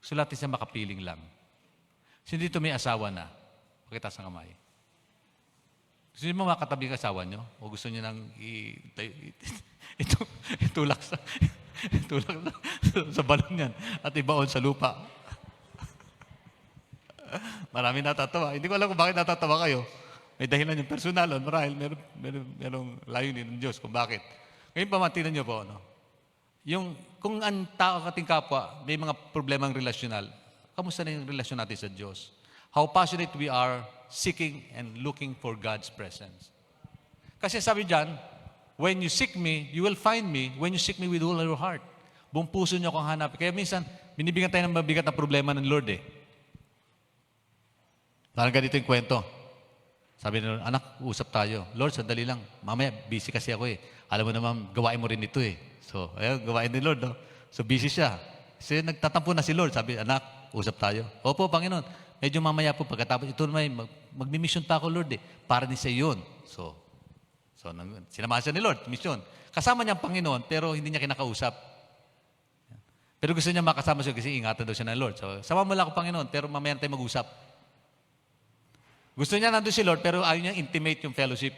Gusto natin siya makapiling lang. Sino dito may asawa na? Pakitaas ang kamay. Gusto niyo makatabi ang asawa niyo? O gusto niyo nang itulak sa balon niyan at ibaon sa lupa? Marami natatawa. Hindi ko alam kung bakit natatawa kayo. May dahilan yung personal. Marahil merong layunin ng Diyos kung bakit. Ngayon pamatinan niyo po. Kung ang tao ating kapwa, may mga problemang relasyonal, kamusta na yung relasyon natin sa Diyos? How passionate we are seeking and looking for God's presence. Kasi sabi diyan, when you seek me, you will find me when you seek me with all your heart. Buong puso niyo akong hanapin. Kaya minsan, binibigyan tayo ng mabigat na problema ng Lord Parang ganito yung kwento. Sabi nila, anak, usap tayo. Lord, sandali lang. Mamaya, busy kasi ako Alam mo naman, gawain mo rin ito So, ayun, gawain ni Lord So, busy siya. Kasi nagtatampo na si Lord. Sabi, anak, usap tayo. Opo, Panginoon. Medyo mamaya po, pagkatapos ito naman, magmi-mission pa ako, Lord Para din sa iyon. So sinamahan siya ni Lord, mission. Kasama niya ang Panginoon, pero hindi niya kinakausap. Pero gusto niya makasama siya kasi ingatan daw siya ng Lord. So, sama mo lang ako, Panginoon, pero mamaya tayo mag-usap. Gusto niya nandun si Lord, pero ayaw niya intimate yung fellowship.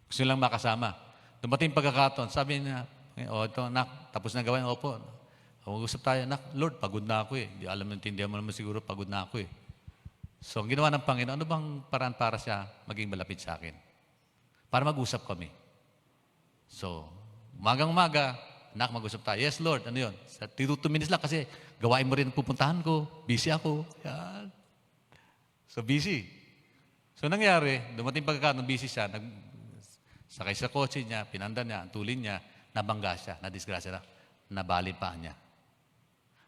Gusto niya lang makasama. Dumating pagkakataon, sabi niya, ito, anak, tapos na gawain, opo. Mag-usap tayo, anak, Lord, pagod na ako Di alam, intindihan mo naman siguro, pagod na ako So, ang ginawa ng Panginoon, ano bang paraan para siya maging malapit sa akin? Para mag-usap kami. So, umagang-umaga, anak, mag-usap tayo. Yes, Lord, ano yun? Sa 2 minutes lang kasi gawain mo rin ang pupuntahan ko. Busy ako. Yan. So, busy. So, nangyari, dumating pagkakataon, busy siya, sakay sa kotse niya, pinandan niya, tulin niya, nabangga siya, nadisgrasya na, nabali pa niya.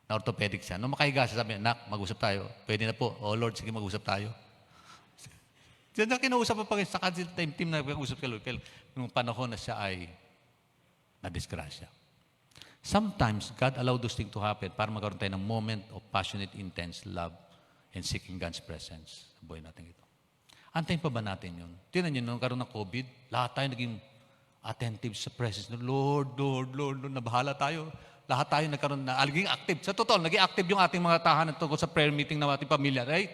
Na-orthopedic siya. Nung makahiga siya, sabi niya, anak, mag-usap tayo. Pwede na po. Oh Lord, sige, mag-usap tayo. Diyan na kinausap pa sa kansil team na mag-usap ka, Lord. Nung panahon na siya ay nadisgrasya. Sometimes, God allowed those things to happen para magkaroon tayo ng moment of passionate, intense love and seeking God's presence sa buhay natin ito. Antayin pa ba natin yun? Tingnan nyo, nung karoon ng COVID, lahat tayo naging attentive sa presence. Lord, Lord, Lord, Lord, nabahala tayo. Lahat tayo nagkaroon na, naging active. Sa totoo, naging active yung ating mga tahanan tungkol sa prayer meeting ng ating pamilya, right?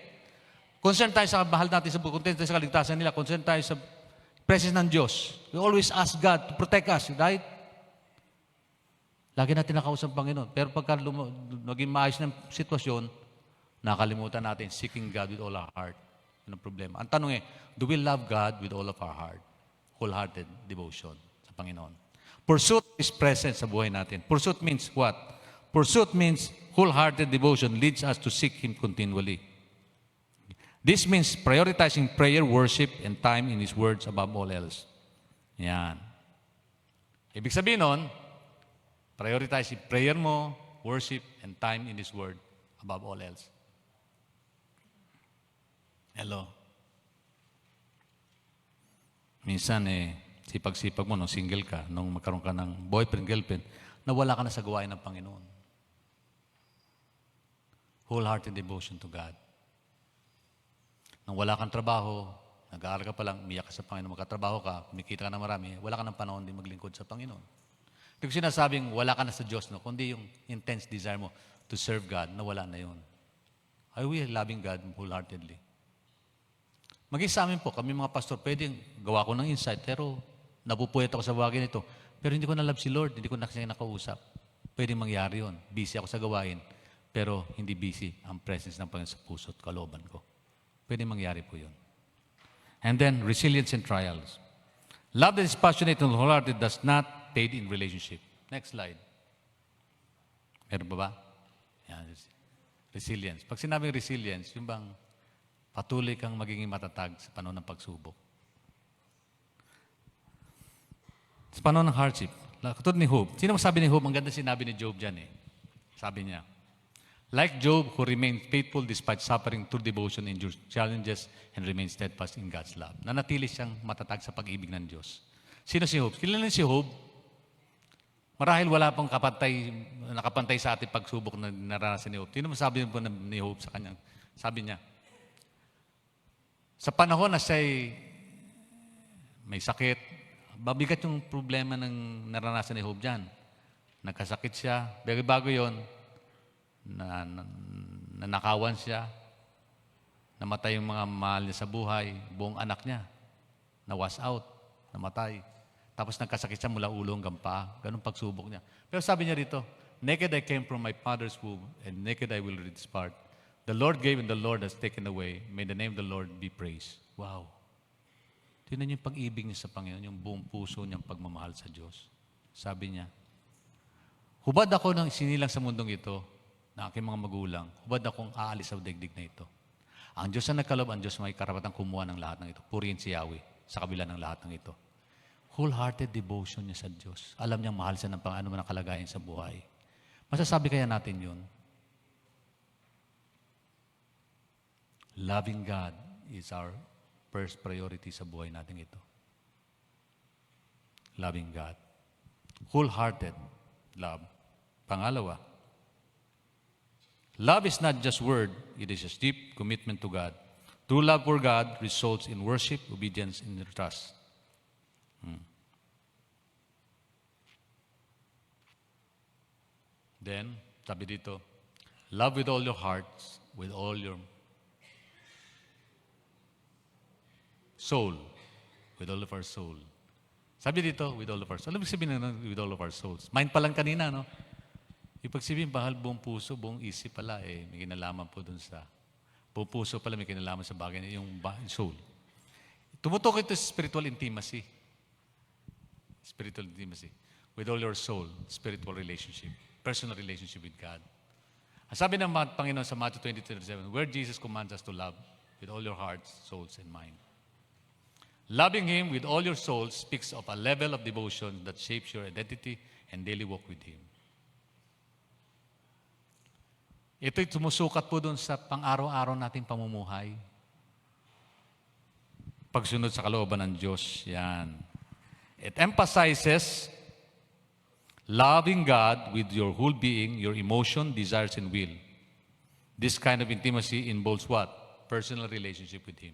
Concern tayo sa mahal natin sa buhay, concern tayo sa kaligtasan nila, concern tayo sa presence ng Diyos. We always ask God to protect us, right? Lagi natin nakausap ang Panginoon. Pero pagka naging maayos ng sitwasyon, nakalimutan natin, seeking God with all our heart. Yun ang problema. Ang tanong do we love God with all of our heart? Wholehearted devotion sa Panginoon. Pursuit is present sa buhay natin. Pursuit means what? Pursuit means wholehearted devotion leads us to seek Him continually. This means prioritizing prayer, worship, and time in His words above all else. Yan. Ibig sabihin nun, prioritize prayer mo, worship, and time in His Word above all else. Hello. Minsan sipag-sipag mo nung single ka, nung magkaroon ka ng boyfriend, girlfriend, nawala ka na sa gawain ng Panginoon. Wholehearted devotion to God. Nung wala kang trabaho, nag-aaral ka pa lang, umiyak ka sa Panginoon, magkatrabaho ka, kumikita ka na marami, wala ka ng panahon din maglingkod sa Panginoon. Hindi ko sinasabing wala ka na sa Diyos, no? Kundi yung intense desire mo to serve God, nawala na yun. Are we loving God wholeheartedly? Maging sa amin po, kami mga pastor, pwedeng gawa ko ng insight, pero napupuyat ako sa bagay nito. Pero hindi ko na love si Lord, hindi ko na siya nakausap. Pwedeng mangyari yun. Busy ako sa gawain, pero hindi busy ang presence ng Panginoon sa puso at kalooban ko. Pwedeng mangyari po yun. And then, resilience in trials. Love that is passionate and wholehearted does not fade in relationship. Next slide. Meron ba ba? Yan. Resilience. Pag sinabing resilience, yung bang patuloy kang magiging matatag sa panahon ng pagsubok. Sa panahon ng hardship. Katulad ni Job. Sino masabi ni Job? Ang ganda sinabi ni Job dyan Sabi niya, like Job who remained faithful despite suffering through devotion, endures challenges, and remains steadfast in God's love. Nanatili siyang matatag sa pag-ibig ng Diyos. Sino si Job? Kilala si Job? Marahil wala pang nakapantay sa ating pagsubok na naranasan ni Job. Sino masabi po ni Job sa kanya? Sabi niya, sa panahon na siya'y may sakit, mabigat yung problema ng naranasan ni Job dyan. Nagkasakit siya, bago yon, nanakawan siya, namatay yung mga mahal niya sa buhay, buong anak niya, na-was out, namatay. Tapos nagkasakit siya mula ulo hanggang paa, ganun pagsubok niya. Pero sabi niya rito, naked I came from my father's womb, and naked I will depart. The Lord gave and the Lord has taken away. May the name of the Lord be praised. Wow. Tingnan niyo yung pag-ibig niya sa Panginoon, yung buong puso niyang pagmamahal sa Diyos. Sabi niya, hubad ako nang sinilang sa mundong ito, na aking mga magulang, hubad akong aalis sa daigdig na ito. Ang Diyos na nagkalob, ang Diyos may karapatang kumuha ng lahat ng ito. Purihin si Yahweh sa kabila ng lahat ng ito. Wholehearted devotion niya sa Diyos. Alam niyang mahal siya ng paano man ang kalagayan sa buhay. Masasabi kaya natin yun? Loving God is our first priority sa buhay natin ito. Loving God. Wholehearted love. Pangalawa, love is not just word, it is a deep commitment to God. True love for God results in worship, obedience, and trust. Then, sabi dito, love with all your hearts, with all your soul, with all of our soul. Sabi dito, with all of our soul. Alam mo sabihin na with all of our souls. Mind pa lang kanina, no? Ibig sabihin, bahal buong puso, buong isip pala, may kinalaman po dun sa, buong puso pala may kinalaman sa bagay, yung soul. Tumutok ito sa spiritual intimacy. Spiritual intimacy. With all your soul, spiritual relationship, personal relationship with God. Ang sabi ng Panginoon sa Matthew 20:37, where Jesus commands us to love with all your hearts, souls, and mind. Loving Him with all your soul speaks of a level of devotion that shapes your identity and daily walk with Him. Ito'y sumusukat po doon sa pang-araw-araw nating pamumuhay. Pagsunod sa kalooban ng Diyos, yan. It emphasizes Loving God with your whole being, your emotion, desires, and will. This kind of intimacy involves what? Personal relationship with Him.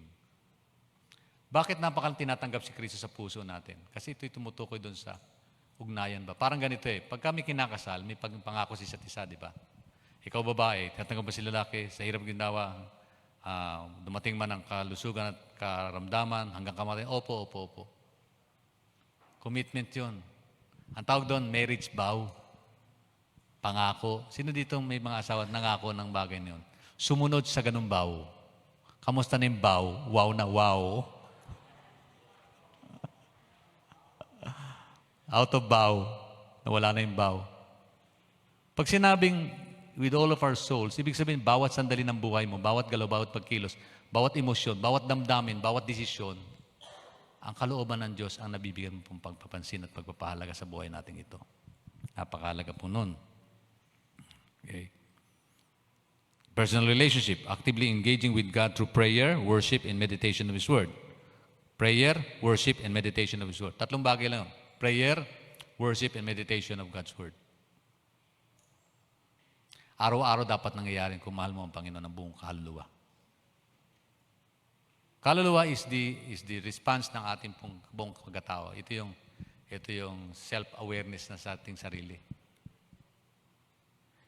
Bakit napakalang tinatanggap si Kristo sa puso natin? Kasi ito'y tumutukoy doon sa ugnayan ba. Parang ganito Pag kami kinakasal, may pangako sa isa't isa, di ba? Ikaw babae, tinatanggap mo si lalaki, sa hirap ginawa, dumating man ang kalusugan at karamdaman, hanggang kamatayan, opo. Commitment yun. Ang tawag doon, marriage vow. Pangako. Sino dito may mga asawa at nangako ng bagay na yun? Sumunod sa ganung vow. Kamusta na yung vow? Wow na wow. Out of vow. Nawala na yung vow. Pag sinabing with all of our souls, ibig sabihin, bawat sandali ng buhay mo, bawat galaw, bawat pagkilos, bawat emosyon, bawat damdamin, bawat desisyon, ang kalooban ng Diyos ang nabibigyan mo pong pagpapansin at pagpapahalaga sa buhay natin ito. Napakahalaga po nun. Okay. Personal relationship, actively engaging with God through prayer, worship, and meditation of His Word. Prayer, worship, and meditation of His Word. Tatlong bagay lang yun. Prayer, worship, and meditation of God's Word. Araw-araw dapat nangyayari kung mahal mo ang Panginoon ng buong kaluluwa. Kaluluwa is the response ng ating buong pagkatao. Ito yung self-awareness na sa ating sarili.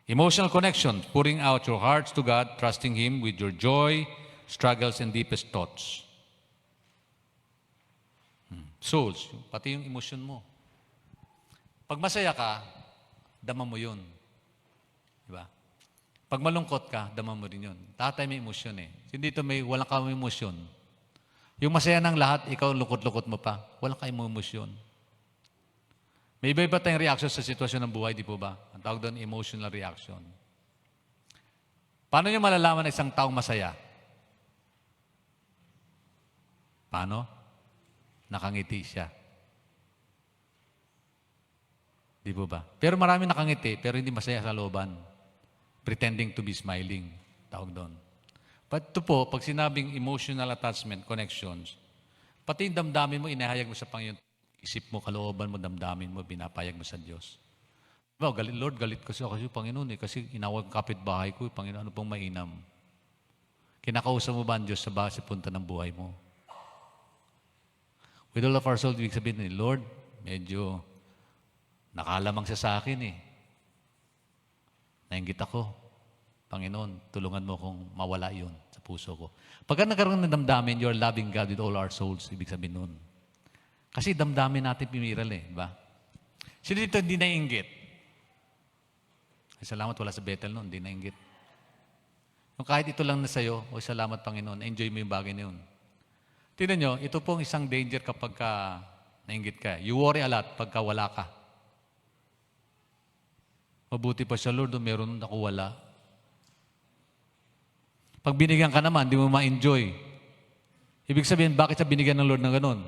Emotional connection, pouring out your hearts to God, trusting Him with your joy, struggles, and deepest thoughts. Souls, pati yung emosyon mo. Pag masaya ka, dama mo yun. Diba? Pag malungkot ka, dama mo rin yun. Tatay may emosyon Hindi ito walang kang emosyon. Yung masaya ng lahat, ikaw lukot-lukot mo pa. Walang kang emosyon. May iba-iba tayong reaction sa sitwasyon ng buhay, di po ba? Ang tawag doon, emotional reaction. Paano nyo malalaman na isang taong masaya? Paano? Nakangiti siya. Di po ba? Pero marami nakangiti, pero hindi masaya sa looban. Pretending to be smiling. Tawag doon. But ito po, pag sinabing emotional attachment, connections, pati yung damdamin mo, inahayag mo sa Panginoon. Isip mo, kalooban mo, damdamin mo, binapayag mo sa Diyos. Diba, Lord, galit kasi ako sa Panginoon kasi inawag ang kapitbahay ko, Panginoon, ano pong mainam? Kinakausap mo ba ang Diyos sa base punta ng buhay mo? With all of our souls, ibig sabihin Lord, medyo nakalamang siya sa akin Nainggit ako. Panginoon, tulungan mo kong mawala yun sa puso ko. Pagka nagkaroon ng damdamin, you're loving God with all our souls, ibig sabihin nun. Kasi damdamin natin pimiral di ba? Sino dito hindi nainggit? Ay, salamat, wala sa Bethel noon, hindi nainggit. Yung kahit ito lang na sa'yo, salamat Panginoon, enjoy mo yung bagay na yun. Tingnan nyo, ito pong isang danger kapag ka nainggit ka. You worry a lot pagka wala ka. Mabuti pa siya, Lord, meron ako wala. Pag binigyan ka naman, di mo ma-enjoy. Ibig sabihin, bakit siya binigyan ng Lord ng ganun?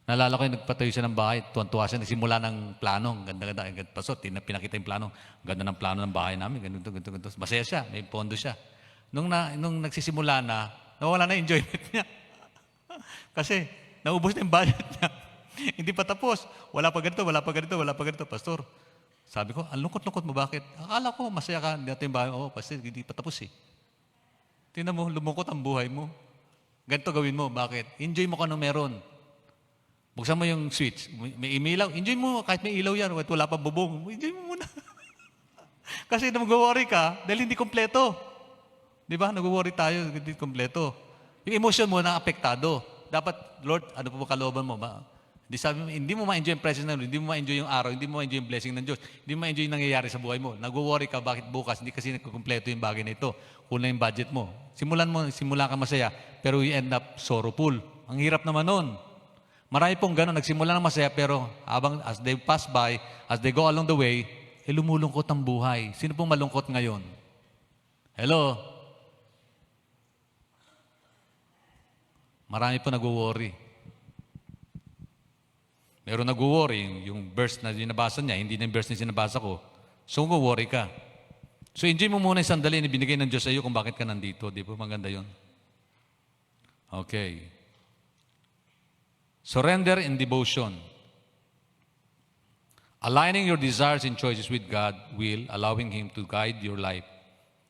Naalala ko yung nagpatayo siya ng bahay, tuwan-tuwa siya, nagsimula ng plano. Ganda-ganda. Pasot, pinakita yung plano. Ganda ng plano ng bahay namin. Ganito. Masaya siya, may pondo siya. Nung nagsisimula na, nawala na enjoyment niya. Kasi, naubos na yung budget niya. Hindi pa tapos. Wala pa ganito. Pastor, sabi ko, ang lungkot-lungkot mo, bakit? Akala ko, masaya ka, hindi natin yung bahay. Pastor, hindi pa tapos Tingnan mo, lumungkot ang buhay mo. Ganito gawin mo. Bakit? Enjoy mo kung ano meron. Buksan mo yung switch. May ilaw. Enjoy mo kahit may ilaw yan. Wala pa bubong. Enjoy mo muna. Kasi nag-worry ka dahil hindi kompleto. Di ba? Nag-worry tayo, hindi kompleto. Yung emotion mo na apektado. Dapat, Lord, ano po ba kalooban mo? Hindi mo ma-enjoy yung presence ng Lord, hindi mo ma-enjoy yung araw, hindi mo ma-enjoy yung blessing ng Diyos, hindi mo ma-enjoy yung nangyayari sa buhay mo. Nag-worry ka, bakit bukas? Hindi kasi nagkukumpleto yung bagay na ito. Kulang yung budget mo. Simula ka masaya, pero you end up sorrowful. Ang hirap naman nun. Marami pong gano'n, nagsimula ng masaya, pero as they pass by, as they go along the way, lumulungkot ang buhay. Sino pong malungkot ngayon? Hello? Marami po nag-worry. Meron nag-worry, yung verse na sinabasa niya, hindi na yung verse na sinabasa ko. So, mag-worry ka. So, enjoy mo muna yung sandali na binigay ng Diyos sa iyo kung bakit ka nandito. Di ba? Maganda yun. Okay. Surrender and devotion. Aligning your desires and choices with God will, allowing Him to guide your life.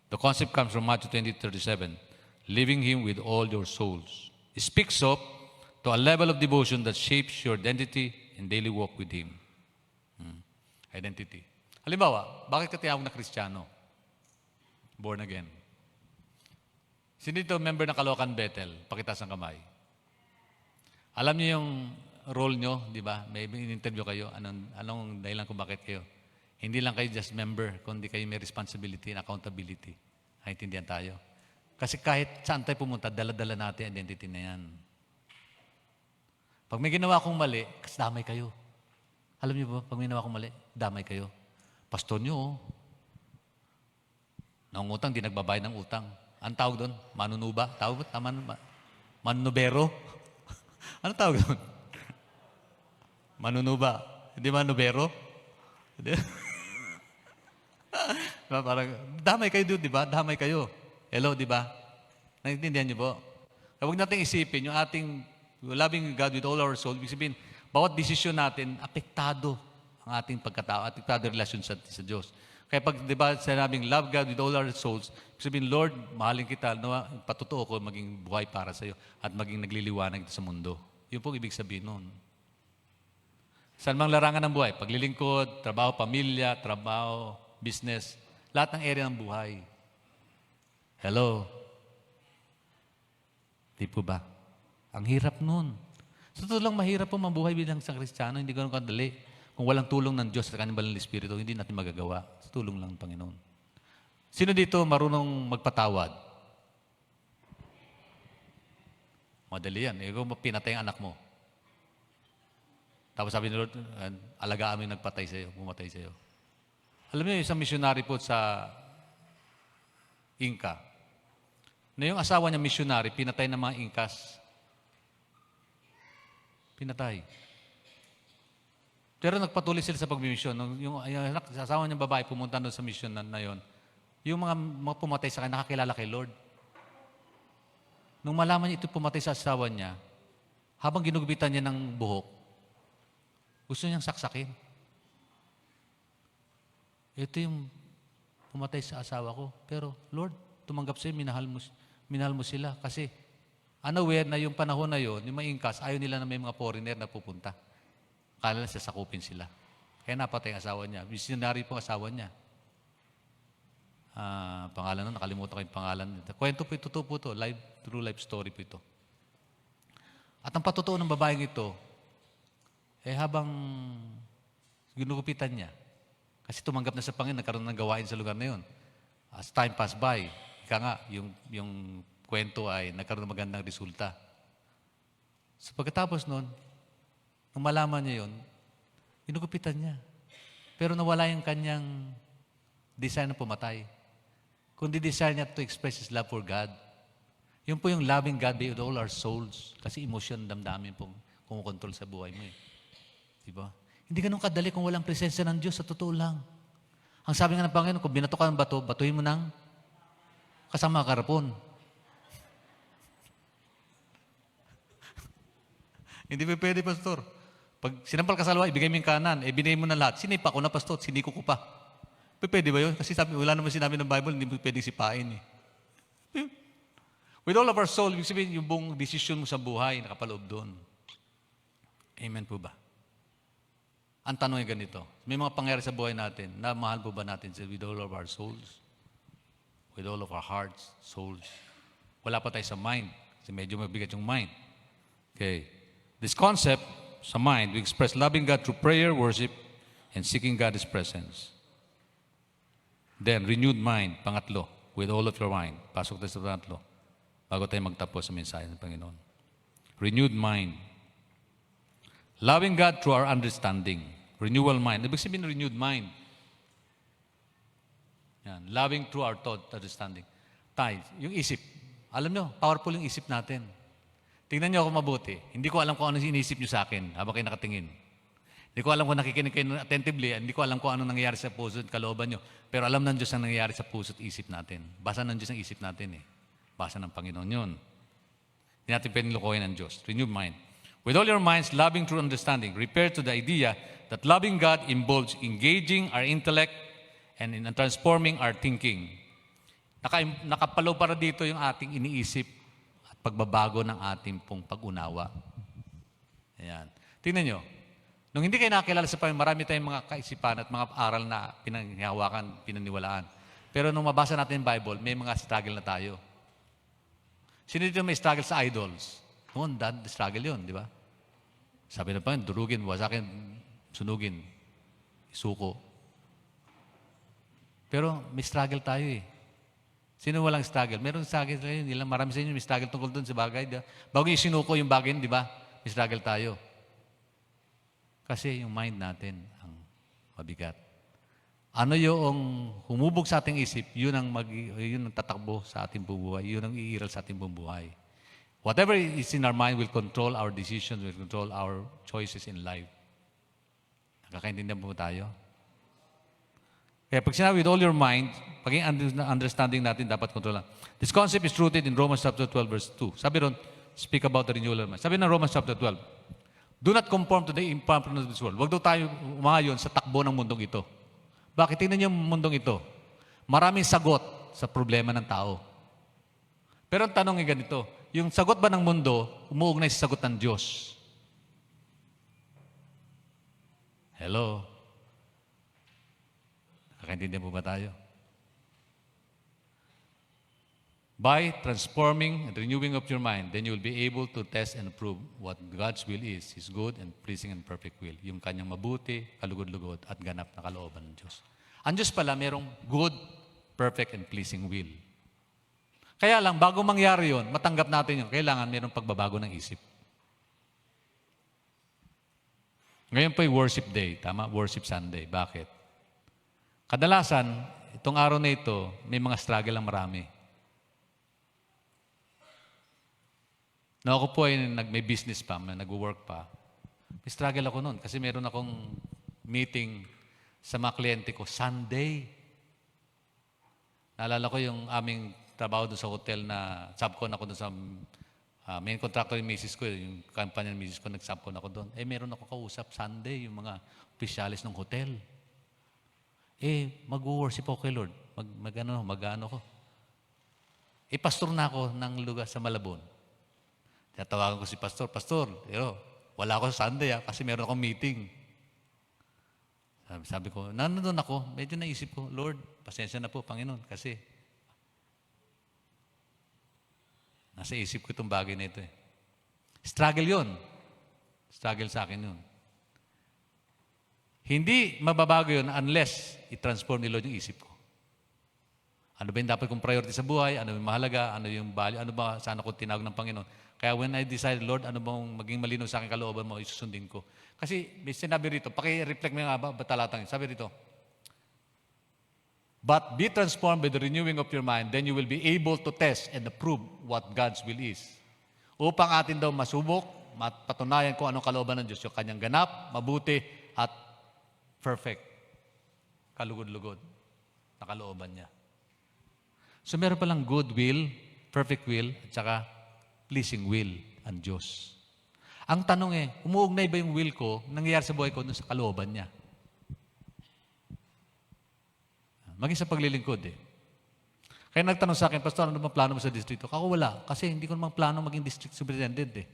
The concept comes from Matthew 20:37. Living Him with all your souls. It speaks of to a level of devotion that shapes your identity and daily walk with Him. Identity. Halimbawa, bakit ka tiyawag na Kristiyano? Born again. Sino dito member ng Caloocan Bethel? Pakitaas ng kamay. Alam niyo yung role nyo, di ba? May in-interview kayo. Anong dahilan kung bakit kayo? Hindi lang kayo just member, kundi kayo may responsibility and accountability. Naintindihan tayo. Kasi kahit saan tayo pumunta, dala-dala natin identity na yan. Pag may ginawa akong mali, damay kayo. Alam niyo ba, pag may ginawa akong mali, damay kayo. Pastor nyo, nangungutang, di nagbabayad ng utang. Ang tawag doon? Manunuba? Tawag ba? Tama ba? Manunubero? Ano tawag doon? Manunuba. Hindi manubero? Hindi. Parang, damay kayo doon, di ba? Damay kayo. Hello, di ba? Naintindihan niyo po? Huwag natin isipin, yung ating loving God with all our soul, ibig sabihin, bawat desisyon natin, apektado ang ating pagkatao, apektado ang relasyon sa Diyos. Kaya pag, di ba, sinabing, love God with all our souls, ibig sabihin, Lord, mahalin kita, patotoo ko maging buhay para sa iyo at maging nagliliwanag sa mundo. Yun po ibig sabihin nun. Saan mang larangan ng buhay? Paglilingkod, trabaho, pamilya, trabaho, business, lahat ng area ng buhay. Hello? Di po ba? Ang hirap nun. Sa totoo lang, mahirap po mabuhay bilang isang Kristiyano. Hindi ganun kadali. Kung walang tulong ng Diyos sa kanyang banal na Espiritu, hindi natin magagawa. Sa tulong lang ng Panginoon. Sino dito marunong magpatawad? Madali yan. Kung pinatay ang anak mo. Tapos sabi ni Lord, alagaan mo yung nagpatay sa iyo, pumatay sa iyo. Alam niyo, isang missionary po sa Inca, na yung asawa niya missionary, pinatay ng mga Incas. Pinatay. Pero nagpatuloy sila sa pagmimisyon. Yung asawa niya babae, pumunta doon sa mission na yon. Yung mga pumatay sa kanya, nakakilala kay Lord. Nung malaman niya ito pumatay sa asawa niya, habang ginugupitan niya ng buhok, gusto niyang saksakin. Ito yung pumatay sa asawa ko. Pero, Lord, tumanggap sa'yo, minahal mo sila. Kasi, unaware na yung panahon na yon, yung mga Incas, ayaw nila na may mga foreigner na pupunta. Akala na sasakupin sila. Kaya napatay ang asawa niya. Missionary po ang asawa niya. Pangalan nun, nakalimutan ko yung pangalan. Kwento po ito, totoo po ito. True life story po ito. At ang patotoo ng babaeng ito, habang ginugupitan niya, kasi tumanggap na sa Panginoon, nagkaroon ng gawain sa lugar na yun. As time passed by, ika nga, yung kwento ay nagkaroon ng magandang resulta. So pagkatapos nun, nung malaman niya yun, ginugupitan niya. Pero nawala yung kanyang desire na pumatay. Kundi desire niya to express His love for God. Yun po yung loving God with all our souls. Kasi emotion, damdamin pong kumukontrol sa buhay mo eh. Diba? Hindi ganun kadali kung walang presensya ng Diyos, sa totoo lang. Ang sabi nga ng Panginoon, kung binato ka ng bato, batuhin mo ng kasama karapon. Hindi pa pwede, Pastor. Pag sinampal ka sa luwa, ibigay mo yung kanan, binigay mo na lahat. Sinipa ko na, Pastor, siniko ko pa. Pwede ba yun? Kasi wala naman sinabi ng Bible, hindi mo pwedeng sipain eh. With all of our soul, ibig sabihin, yung buong desisyon mo sa buhay, nakapaloob doon. Amen po ba? Ang tanong ay ganito, may mga pangyayari sa buhay natin, na mahal po ba natin with all of our souls? With all of our hearts, souls? Wala pa tayo sa mind, kasi medyo mabigat yung mind. Okay. This concept, sa mind, we express loving God through prayer, worship, and seeking God's presence. Then, renewed mind, pangatlo, with all of your mind. Pasok tayo sa pangatlo, bago tayo magtapos sa mensahe ng Panginoon. Renewed mind. Loving God through our understanding. Renewal mind. Ibig sabihin renewed mind. Yan. Loving through our thought, understanding. Tayo, yung isip. Alam nyo, powerful yung isip natin. Tingnan nyo ako mabuti. Hindi ko alam kung ano inisip nyo sa akin habang kayo nakatingin. Hindi ko alam kung nakikinig kayo attentively. Hindi ko alam kung ano nangyayari sa puso at kalooban nyo. Pero alam ng Diyos ang nangyayari sa puso at isip natin. Basa ng Diyos ang isip natin eh. Basa ng Panginoon yun. Hindi natin pwedeng lukuhin ng Diyos. Renewed mind. With all your minds, loving through understanding. Repair to the idea that loving God involves engaging our intellect and in transforming our thinking. Nakapalaw para dito yung ating iniisip at pagbabago ng ating pong pag-unawa. Ayan. Tingnan nyo. Nung hindi kayo nakakilala sa Panginoon, marami tayong mga kaisipan at mga aral na pinanghawakan, pinaniwalaan. Pero nung mabasa natin yung Bible, may mga struggle na tayo. Sino dito may struggle sa idols? Noon, struggle yun, di ba? Sabi ng Panginoon, durugin, wasakin, sunugin, isuko. Pero may struggle tayo eh. Sino walang struggle? Meron struggle tayo. Marami sa inyo may struggle tungkol doon sa bagay. Bago yung sinuko yung bagay, di ba? May struggle tayo. Kasi yung mind natin ang mabigat. Ano yung humubog sa ating isip, yun ang tatakbo sa ating bubuhay. Yun ang iiral sa ating bubuhay. Whatever is in our mind will control our decisions, will control our choices in life. Nakakaintindihan po tayo? Kaya pag sinabi with all your mind, paging understanding natin dapat kontrolan. This concept is rooted in Romans chapter 12 verse 2. Sabi ron, speak about the renewal of mind. Sabi ng Romans chapter 12, do not conform to the impermanence of this world. Huwag daw tayo umayon sa takbo ng mundong ito. Bakit? Tingnan niyo yung mundong ito. Maraming sagot sa problema ng tao. Pero ang tanong ay ganito, yung sagot ba ng mundo, umuugnay sa sagot ng Diyos? Hello? Nakakaintindihan po ba tayo? By transforming and renewing of your mind, then you will be able to test and prove what God's will is, His good and pleasing and perfect will. Yung kanyang mabuti, kalugod-lugod, at ganap na kalooban ng Diyos. Ang Diyos pala, mayroong good, perfect, and pleasing will. Kaya lang, bago mangyari yun, matanggap natin yun, kailangan mayroong pagbabago ng isip. Ngayon po ay worship day, tama? Worship Sunday. Bakit? Kadalasan, itong araw na ito, may mga struggle ang marami. Na ako po ay may business pa, nag-work pa. May struggle ako noon kasi meron akong meeting sa mga kliyente ko, Sunday. Naalala ko yung aming trabaho doon sa hotel na subcon ako doon sa main contractor yung misis ko, yung company ng misis ko, nag-subcon ako doon. Meron ako kausap Sunday, yung mga opisyalis ng hotel. Mag-worship ako kay Lord. Mag-ano ko. Pastor na ako ng lugar sa Malabon. Tatawagan ko si Pastor, Pastor, wala ako sa Sunday kasi meron akong meeting. Sabi ko, nandun ako, medyo naisip ko, Lord, pasensya na po, Panginoon, kasi nasa isip ko itong bagay na ito eh. Struggle yun. Struggle sa akin yun. Hindi mababago yun unless i-transform ni Lord yung isip ko. Ano ba yung dapat kong priority sa buhay? Ano yung mahalaga? Ano yung value? Ano ba saan ako tinawag ng Panginoon? Kaya when I decide, Lord, ano bang maging malinaw sa akin kalooban mo, isusundin ko. Kasi may sinabi rito, paki-reflect mo yung talatang yun. Sabi rito, but be transformed by the renewing of your mind, then you will be able to test and approve what God's will is. Upang atin daw masubok, patunayan kung anong kalooban ng Diyos, yung kanyang ganap, mabuti, at perfect. Kalugod-lugod na kalooban niya. So meron palang good will, perfect will, at saka pleasing will ang Diyos. Ang tanong umuugnay ba yung will ko, nangyayari sa buhay ko dun sa kalooban niya? Maging sa paglilingkod Kaya nagtanong sa akin, Pastor, ano bang plano mo sa distrito? Ako wala, kasi hindi ko naman plano maging district superintendent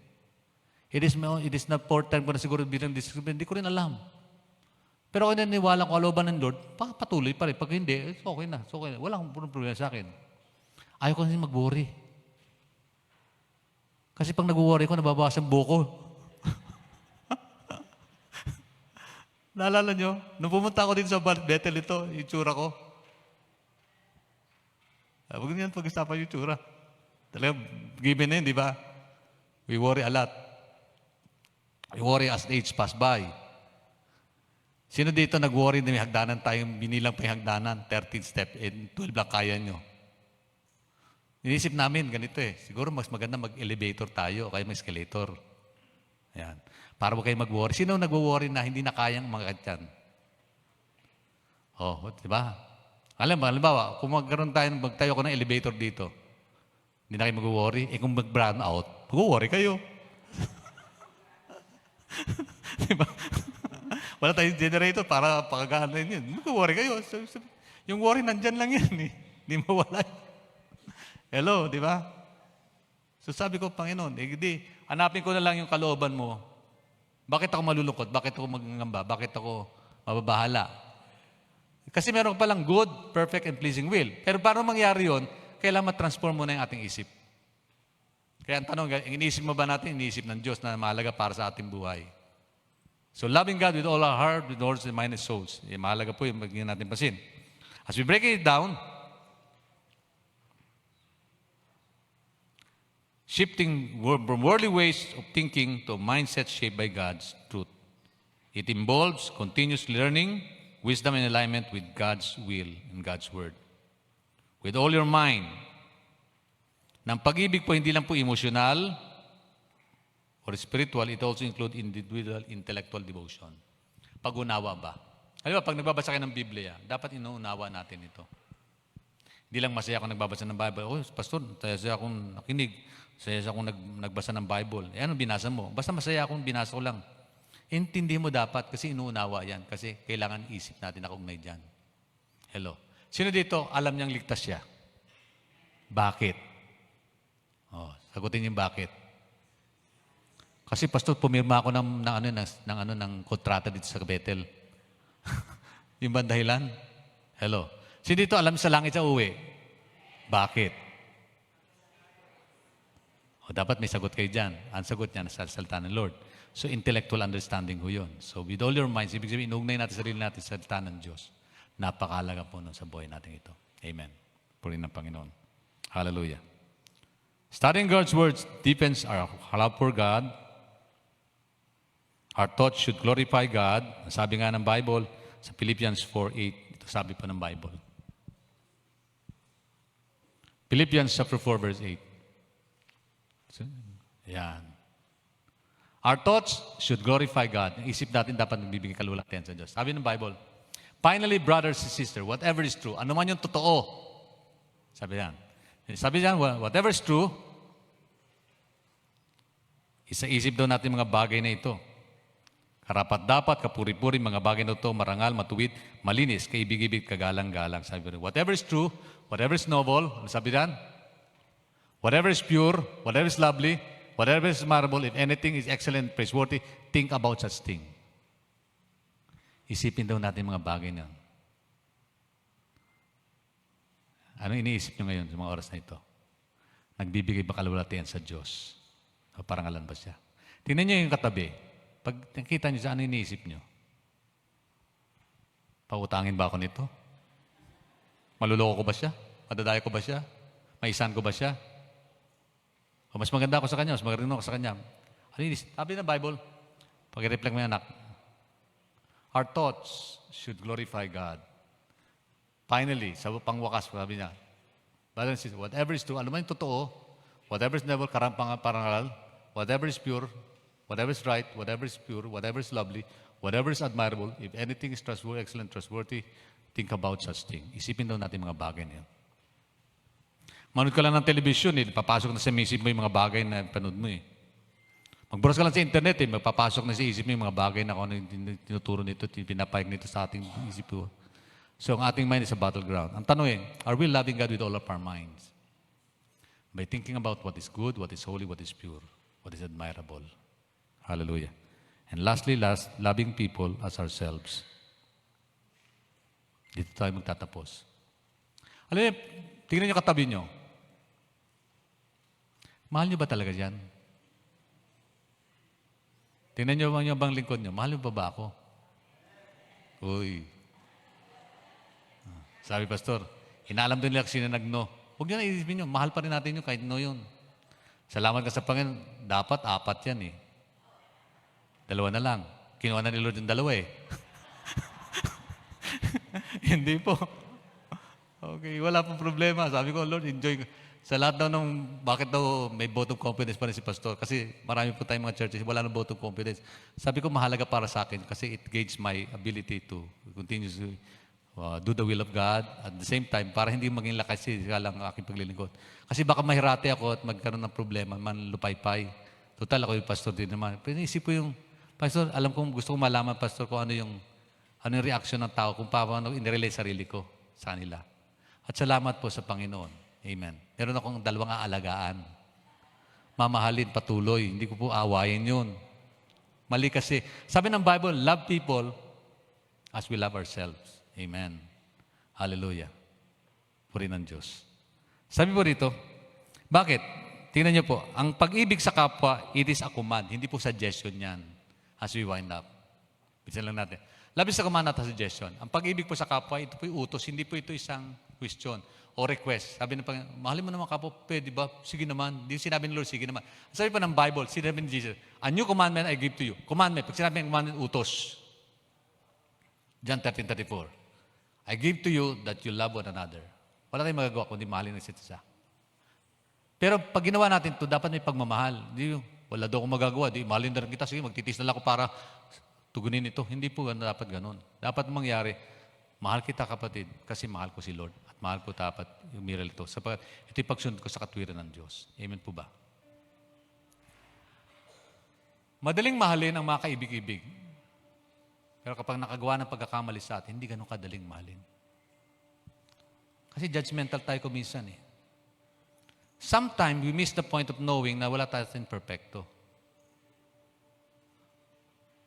It is not fourth time ko na siguro bilang district superintendent, hindi ko rin alam. Pero kung naniniwala ko kalooban ng Lord, patuloy pa rin. Pag hindi, okay na. Wala akong problema sa akin. Ayaw ko kasi mag-worry. Kasi pag nag-worry ko, nababawasan buko. Naalala nyo? Nung pumunta ako dito sa Bethel ito, yung tsura ko. Huwag niyan pag-usapan yung tsura. Talaga, given na yun, di ba? We worry a lot. We worry as the age pass by. Sino dito nag-worry na may hagdanan tayong binilang pa yung hagdanan? 13 step, 12 lang kaya nyo. Inisip namin, ganito Siguro mas maganda mag-elevator tayo o kaya mag-escalator. Ayan. Para huwag kayo mag-worry. Sino nag-worry na hindi na kayang mga yan? Di ba? Halimbawa, kung magtayo ko ng elevator dito, hindi na kayo mag-worry. Kung mag-brown out, mag-worry kayo. Di ba? Wala tayong generator para pakaganahin yun. Mag-worry kayo. Yung worry nandyan lang yan eh. Hindi mawala. Hello, di ba? So sabi ko, Panginoon, di, hanapin ko na lang yung kalooban mo. Bakit ako malulungkot? Bakit ako magngamba? Bakit ako mababahala? Kasi meron palang good, perfect, and pleasing will. Pero para mangyari yun, kailangan matransform mo na yung ating isip. Kaya ang tanong, iniisip mo ba natin, iniisip ng Diyos na mahalaga para sa ating buhay? So loving God with all our heart, with all our mind and souls. Mahalaga po yung magiging natin pasin. As we break it down, shifting from worldly ways of thinking to a mindset shaped by God's truth. It involves continuous learning, wisdom, and alignment with God's will and God's word. With all your mind. Ng pag-ibig po, hindi lang po emotional or spiritual, it also includes individual intellectual devotion. Pag-unawa ba? Alam mo, pag nagbabasa kayo ng Biblia, dapat inuunawa natin ito. Hindi lang masaya akong nagbabasa ng Bible. Oh, pastor, masaya akong nakinig. Masaya akong nagbasa ng Bible. Eh, ano binasa mo? Basta masaya akong binasa ko lang. Intindi mo dapat kasi inuunawa yan. Kasi kailangan isip natin nakaugnay dyan. Hello. Sino dito alam niyang ligtas siya? Bakit? Oh, sagutin niyo bakit. Kasi pastor, pumirma ako ng kontrata dito sa Bethel. Yung ba dahilan? Hello. Sino dito alam sa langit sa uwi? Bakit? O dapat may sagot kayo dyan. Ang sagot niya nasa salita ng Lord. So intellectual understanding ho yun. So with all your minds, ibig sabihin, inugnay natin sarili natin sa salita ng Diyos. Napakahalaga po nun sa buhay natin ito. Amen. Purihin ng Panginoon. Hallelujah. Studying God's words deepens our love for God. Our thoughts should glorify God. Sabi nga ng Bible, sa Philippians 4:8, ito sabi pa ng Bible. Philippians chapter 4, verse 8. So, yan. Our thoughts should glorify God. Ang isip natin dapat nagbibigay kalulatian sa Diyos. Sabi ng Bible, finally, brothers and sisters, whatever is true, ano man yung totoo. Sabi yan. Sabi yan, whatever is true, isa-isip daw natin mga bagay na ito. Karapat-dapat, kapuri-puri, mga bagay na ito, marangal, matuwid, malinis, kaibig-ibig, kagalang-galang. Sabi rin, whatever is true, whatever is noble, ano sabi yan? Whatever is pure, whatever is lovely, whatever is admirable, if anything is excellent, praiseworthy, think about such thing. Isipin daw natin mga bagay na. Ano iniisip nyo ngayon sa mga oras na ito? Nagbibigay ba kalulatian sa Diyos? O parangalan ba siya? Tingnan nyo yung katabi. Pag nakita nyo siya, ano iniisip nyo? Pautangin ba ako nito? Maluloko ko ba siya? Madadayo ko ba siya? Maisan ko ba siya? O mas maganda ako sa kanya, mas magaling ako sa kanya. Ano iniisip? Sabi ng Bible, pag-reflect mo yan, anak, our thoughts should glorify God. Finally, sa pangwakas, sabi niya, brothers and sisters, whatever is true, ano man yung totoo, whatever is noble, parangal, whatever is pure, whatever is right, whatever is pure, whatever is lovely, whatever is admirable, if anything is trustworthy, excellent, trustworthy, think about such thing. Isipin daw natin mga bagay na yun. Manood ka lang ng television, papasok na sa isip mo yung mga bagay na panood mo eh. Magburas ka lang sa internet eh, magpapasok na sa isip mo yung mga bagay na kung ano yung tinuturo nito, pinapayag nito sa ating isip ko. So, ang ating mind is a battleground. Ang tanong eh, are we loving God with all of our minds? By thinking about what is good, what is holy, what is pure, what is admirable. Hallelujah. And lastly, loving people as ourselves. Dito tayo magtatapos. Alam niyo, tingnan niyo katabi niyo. Mahal niyo ba talaga yan? Tingnan niyo bang lingkod niyo. Mahal niyo ba ako? Uy. Sabi pastor, inaalam din nila sino nag-no. Huwag niyo na isipin niyo, mahal pa rin natin yun kahit no yun. Salamat ka sa Panginoon, dapat 4 yan eh. 2 na lang. Kinuha na ni Lord yung 2 eh. Hindi po. Okay, wala pong problema. Sabi ko, Lord, enjoy. Sa lahat daw ng, bakit daw may vote of confidence pa rin si pastor? Kasi marami po tayong mga churches, wala nang vote of confidence. Sabi ko, mahalaga para sa akin kasi it gauges my ability to continue to do the will of God at the same time, para hindi maging lakas lang ang aking paglilingkod. Kasi baka mahirate ako at magkaroon ng problema, manlupaypay. Total, ako yung pastor din naman. Pero naisip ko yung Pastor, alam kong gusto kong malaman, Pastor, kung ano yung reaction ng tao, kung paano inirelate sarili ko sa kanila. At salamat po sa Panginoon. Amen. Meron akong 2 aalagaan. Mamahalin patuloy. Hindi ko po aawayin yun. Mali kasi. Sabi ng Bible, love people as we love ourselves. Amen. Hallelujah. Puri ng Diyos. Sabi po dito, bakit? Tingnan niyo po, ang pag-ibig sa kapwa, it is a command. Hindi po suggestion yan. As we wind up. Bisan lang natin. Love is a command at a suggestion. Ang pag-ibig po sa kapwa, ito po yung utos. Hindi po ito isang question o request. Sabi ng Panginoon, mahalin mo naman kapwa, pwede ba? Sige naman. Hindi sinabi ni Lord, sige naman. Sabi pa ng Bible, sinabi ni Jesus, a new commandment I give to you. Commandment. Pag sinabi ng commandment, utos. John 13:34. I give to you that you love one another. Wala tayong magagawa kundi mahalin ng isa't isa. Pero pag ginawa natin ito, dapat may pagmamahal. Hindi yung, wala daw akong magagawa. Di, mahalin na rin kita. Sige, magtitis na lang ako para tugunin ito. Hindi po dapat ganun. Dapat mangyari, mahal kita kapatid kasi mahal ko si Lord. At mahal ko dapat yung miracle ito. Sapagat ito yung pagsunod ko sa katwiran ng Diyos. Amen po ba? Madaling mahalin ang mga kaibig-ibig. Pero kapag nakagawa ng pagkakamali sa atin, hindi ganun kadaling mahalin. Kasi judgmental tayo kuminsan eh. Sometimes we miss the point of knowing na wala tayong perfecto.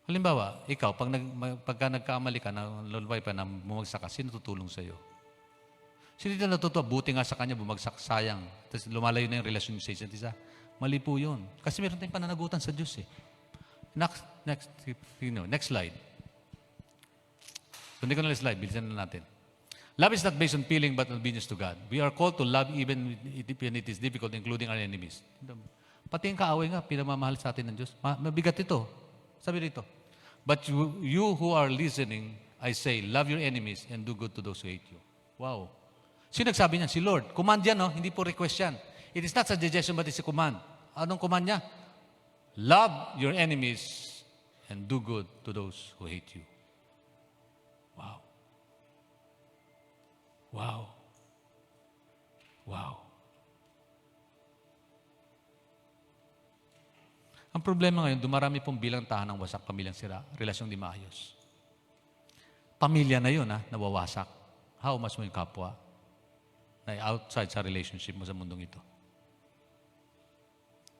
Halimbawa, ikaw, pagka nagkamali ka, nalulubay pa na bumagsak ka, sino tutulong sa'yo? Sino dito natutuwa? Buti nga sa kanya, bumagsak, sayang. Tapos lumalayo na yung relasyon sa isa't isa. Mali po yun. Kasi meron tayong pananagutan sa Diyos eh. Next slide. Kundi ko na slide, bilisan na natin. Love is not based on feeling but obedience to God. We are called to love even when it is difficult, including our enemies. Pati yung kaaway nga, pinamamahal sa atin ng Diyos. Mabigat ito. Sabi dito, but you who are listening, I say, love your enemies and do good to those who hate you. Wow. Sino nagsabi niyan? Si Lord. Command yan, no? Hindi po request yan. It is not a suggestion but it's a command. Anong command niya? Love your enemies and do good to those who hate you. Wow. Wow. Wow. Ang problema ngayon, dumarami pong bilang tahan ng wasak pamilyang sira, relasyong di maayos. Pamilya na yun, nawawasak. How much mo yung kapwa na outside sa relationship mo sa mundong ito?